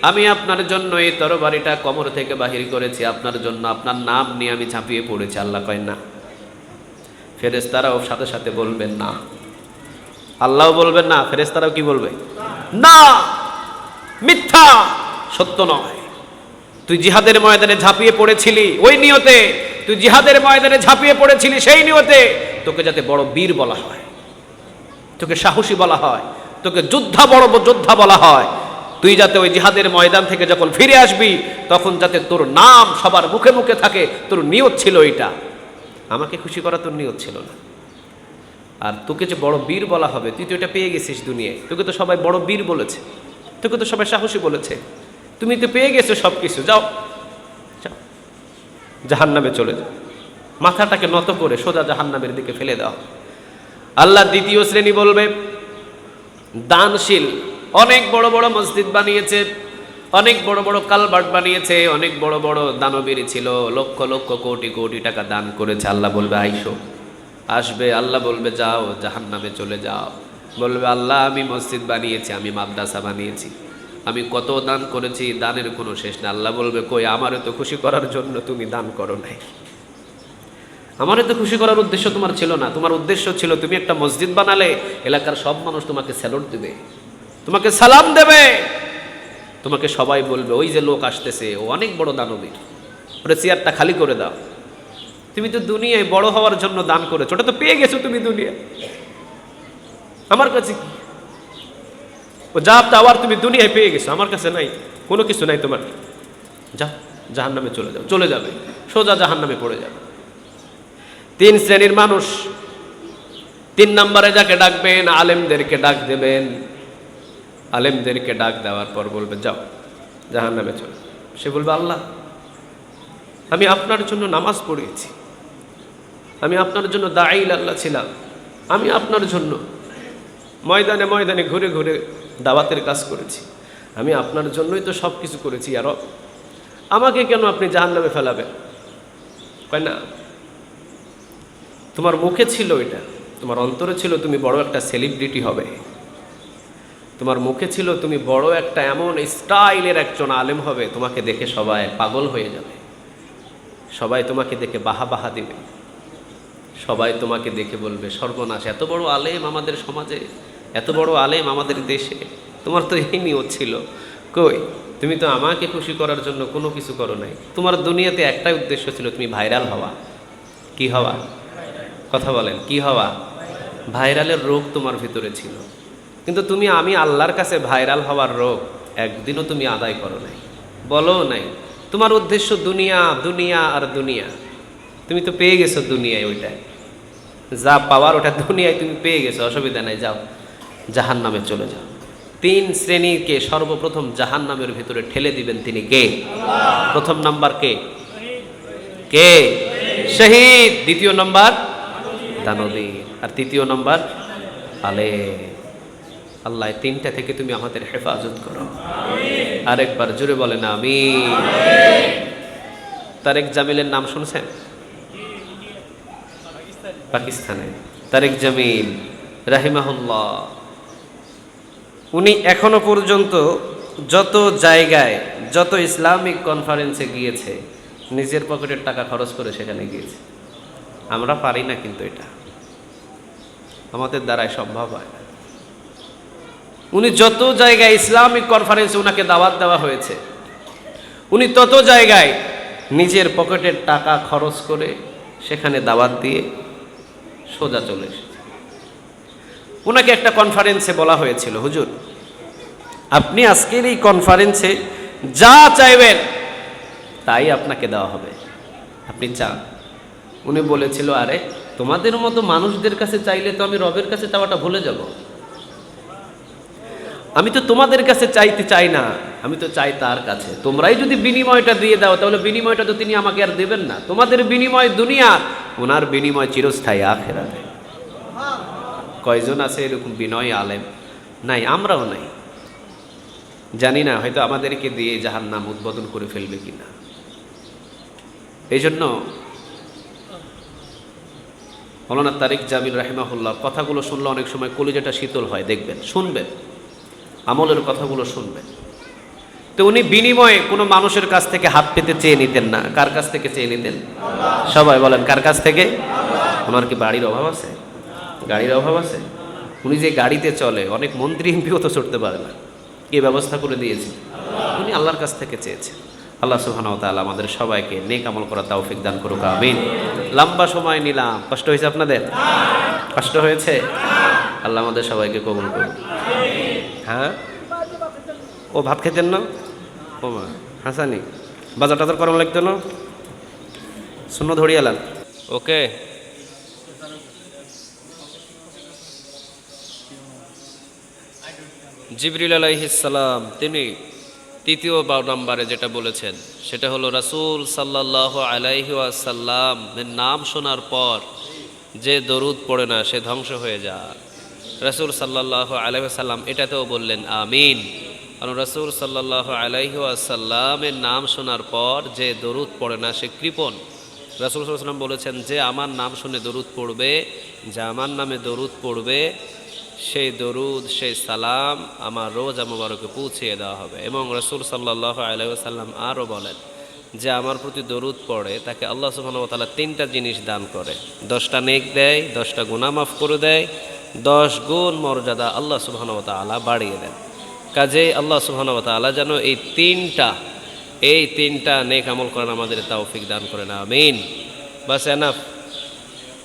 S1: আমি আপনার জন্য এই তরবারিটা কোমর থেকে বাহির করেছি, আপনার জন্য আপনার নাম নিয়ে আমি ঝাঁপিয়ে পড়েছি। আল্লাহ কয় না। ফেরেশতারাও সাথে সাথে বলবেন না। আল্লাহও বলবেন না, ফেরেশতারাও কি বলবে? না, মিথ্যা, সত্য নয়। তুই জিহাদের ময়দানে ঝাঁপিয়ে পড়েছিলি ওই নিয়তে, তুই জিহাদের ময়দানে ঝাঁপিয়ে পড়েছিলি সেই নিয়তে তোকে যাতে বড় বীর বলা হয়, তোকে সাহসী বলা হয়, তোকে যোদ্ধা, বড় যোদ্ধা বলা হয়। তুই যাতে ওই জিহাদের ময়দান থেকে যখন ফিরে আসবি তখন যাতে তোর নাম সবার মুখে মুখে থাকে। তোর নিয়ত ছিল এটা, আমাকে খুশি করা তোর নিয়ত ছিল না। আর তোকে যে বড় বীর বলা হবে, তুই তো এটা পেয়ে গেছিস দুনিয়ায়। তোকে তো সবাই বড় বীর বলেছে, তোকে তো সবাই সাহসী বলেছে, তুমি তো পেয়ে গেছো সব কিছু। যাও, যাও, জাহান্নামে চলে যাও। মাথাটাকে নত করে সোজা জাহান্নামের দিকে ফেলে দাও। আল্লাহ দ্বিতীয় শ্রেণী বলবে, দানশীল। অনেক বড় বড় মসজিদ বানিয়েছে, অনেক বড় বড় কালভার্ট বানিয়েছে, অনেক বড় বড় দানবীর ছিল, লক্ষ লক্ষ কোটি কোটি টাকা দান করেছে। আল্লাহ বলবে, আইসো। আসবে, আল্লাহ বলবে, যাও, জাহান্নামে চলে যাও। বলবে, আল্লাহ আমি মসজিদ বানিয়েছি, আমি মাদ্রাসা বানিয়েছি, আমি কত দান করেছি, দানের কোনো শেষ না। আল্লাহ বলবে, কই, আমারে তো খুশি করার জন্য তুমি দান করো নাই, আমারে তো খুশি করার উদ্দেশ্য তোমার ছিল না। তোমার উদ্দেশ্য ছিল তুমি একটা মসজিদ বানালে, এলাকার সব মানুষ তোমাকে স্যালুট দেবে, তোমাকে সালাম দেবে। তোমাকে সবাই বলবে ওই যে লোক আসতেছে ও অনেক বড় দানবীর, ওটা চেয়ারটা খালি করে দাও। তুমি তো দুনিয়ায় বড় হওয়ার জন্য দান করেছো, ওটা তো পেয়ে গেছো তুমি দুনিয়া, আমার কাছে কি? ও যা চাওয়ার তুমি দুনিয়ায় পেয়ে গেছো, আমার কাছে নাই, কোনো কিছু নাই তোমার। যা জাহান্নামে চলে যাও, চলে যাবে, সোজা জাহান্নামে পড়ে যাবে। 3 শ্রেণীর মানুষ। 3 নম্বরে যাকে ডাকবেন, আলেমদেরকে ডাক দেবেন। আলেমদেরকে ডাক দেওয়ার পর বলবে যাও জাহান্নামে চলে। সে বলবে আল্লাহ আমি আপনার জন্য নামাজ পড়িয়েছি, আমি আপনার জন্য দাঈল আল্লাহ ছিলাম, আমি আপনার জন্য ময়দানে ময়দানে ঘুরে ঘুরে দাওয়াতের কাজ করেছি, আমি আপনার জন্যই তো সব কিছু করেছি, আর আমাকে কেন আপনি জাহান্নামে ফেলাবেন? কয় না, তোমার মুখে ছিল এটা, তোমার অন্তরে ছিল তুমি বড় একটা সেলিব্রিটি হবে, তোমার মুখে ছিল তুমি বড় একটা এমন স্টাইলের একজন আলেম হবে, তোমাকে দেখে সবাই পাগল হয়ে যাবে, সবাই তোমাকে দেখে বাহা বাহা দিবে, সবাই তোমাকে দেখে বলবে সর্বনাশ, এত বড় আলেম আমাদের সমাজে, এত বড় আলেম আমাদের দেশে, তোমার তো এই নিয়ত ছিল। কই, তুমি তো আমাকে খুশি করার জন্য কোনো কিছু করো নাই, তোমার দুনিয়াতে একটাই উদ্দেশ্য ছিল তুমি ভাইরাল হওয়া। কি হওয়া? কথা বলেন, কি হওয়া? ভাইরালের রোগ তোমার ভিতরে ছিল, কিন্তু আমি আল্লাহর কাছে ভাইরাল হওয়ার রোগ একদিনও তুমি আদায় করো নাই, বলো নাই। তোমার উদ্দেশ্য দুনিয়া, দুনিয়া আর দুনিয়া। তুমি তো পেয়ে গেছো দুনিয়ায়, ওইটা যা পাওয়ার ওটা দুনিয়ায় তুমি পেয়ে গেছো, অসুবিধা নাই, যাও জাহান্নামে চলে যাও। 3 শ্রেণীকে সর্বপ্রথম জাহান্নামের ভিতরে ঠেলে দিবেন তিনি কে? প্রথম নাম্বার কে? কে? শহীদ। দ্বিতীয় নাম্বার দানবীর, আর তৃতীয় নাম্বার আলেম। আল্লাহ 3টা থেকে তুমি আমাদের হেফাজত করো। আরেকবার জোরে বলেন আমিন। তারেক জামিলের নাম শুনছেন? পাকিস্তানে তারেক জামিল রাহিমাহুল্লাহ, উনি এখনো পর্যন্ত যত জায়গায়, যত ইসলামিক কনফারেন্সে গিয়েছে, নিজের পকেটের টাকা খরচ করে সেখানে গিয়েছে। আমরা পারি না, কিন্তু এটা আমাদের দ্বারাই সম্ভব হয় না। উনি যত জায়গায় ইসলামিক কনফারেন্সে ওনাকে দাওয়াত দেওয়া হয়েছে, উনি তত জায়গায় নিজের পকেটের টাকা খরচ করে সেখানে দাওয়াত দিয়ে সোজা চলে এসেছে। ওনাকে একটা কনফারেন্সে বলা হয়েছিল, হুজুর আপনি আজকের এই কনফারেন্সে যা চাইবেন তাই আপনাকে দেওয়া হবে, আপনি চান। উনি বলেছিল আরে তোমাদের মতো মানুষদের কাছে চাইলে তো আমি রবের কাছে চাওয়াটা ভুলে যাব, আমি তো তোমাদের কাছে চাইতে চাই না, আমি তো চাই তার কাছে। তোমরাই যদি বিনিময়টা দিয়ে দাও তাহলে বিনিময়টা তো তিনি আমাকে আর দেবেন না। তোমাদের বিনিময় দুনিয়া, ওনার বিনিময় চিরস্থায়ী আখিরাতে। কয়জন আছে এরকম বিনয় আলেম? নাই, আমরাও নাই। জানি না, হয়তো আমাদেরকে দিয়ে জাহান্নাম উদ্বোধন করে ফেলবে কিনা। এই জন্য মৌলানা তারেক জামিল রাহিমাহুল্লাহ কথাগুলো শুনলে অনেক সময় কলিজাটা শীতল হয়, দেখবেন, শুনবেন, আমলের কথাগুলো শুনবেন। তো উনি বিনিময়ে কোনো মানুষের কাছ থেকে হাত পেতে চেয়ে নিতেন না। কার কাছ থেকে চেয়ে নিতেন? সবাই বলেন, কার কাছ থেকে? আমার কি বাড়ির অভাব আছে? গাড়ির অভাব আছে? উনি যে গাড়িতে চলে, অনেক মন্ত্রী এমপিও তো চড়তে পারে না, কি ব্যবস্থা করে দিয়েছে? উনি আল্লাহর কাছ থেকে চেয়েছেন। আল্লাহ সুবহানাহু ওয়া তাআলা আমাদের সবাইকে নেক আমল করার তৌফিক দান করুক, আমিন। লম্বা সময় নিলাম, কষ্ট হয়েছে আপনাদের? কষ্ট হয়েছে? আল্লাহ আমাদের সবাইকে কবুল করুন। হ্যাঁ, ও ভাত খেতেন না? ও মা হাসানি বাজার টাজার করার লাগতো না, শূন্য ধরিয়ালাম। ওকে, জিবরিল আলাইহিস সালাম তিনি 3য় নম্বরে যেটা বলেছেন সেটা হলো রাসূল সাল্লাল্লাহু আলাইহি ওয়াসাল্লামের নাম শোনার পর যে দরুদ পড়ে না সে ধ্বংস হয়ে যায়। রাসূল সাল্লাল্লাহু আলাইহি ওয়াসাল্লাম এটাতেও বললেন আমিন। কারণ রাসূল সাল্লাল্লাহু আলাইহি ওয়াসাল্লামের নাম শোনার পর যে দরুদ পড়ে না সে কৃপণ। রাসূল সাল্লাল্লাহু আলাইহি ওয়াসাল্লাম বলেছেন যে আমার নাম শুনে দরুদ পড়বে, যে আমার নামে দরুদ পড়বে, সেই দরুদ, সেই সালাম আমার রোজা মুবারকে পৌঁছিয়ে দেওয়া হবে। এবং রাসূল সাল্লাল্লাহু আলাইহি ওয়াসাল্লাম আরও বলেন যে আমার প্রতি দরুদ পড়ে তাকে আল্লাহ সুবহানাহু ওয়া তাআলা 3টা জিনিস দান করে, 10টা নেক দেয়, 10টা গুনাহ মাফ করে দেয়, 10 গুণ মর্যাদা আল্লাহ সুবহানাহু ওয়া তাআলা বাড়িয়ে দেন। কাজে আল্লাহ সুবহানাহু ওয়া তাআলা যেন এই তিনটা নেক আমল করেন, আমাদের তৌফিক দান করেন, আমিন। বাস এনাফ।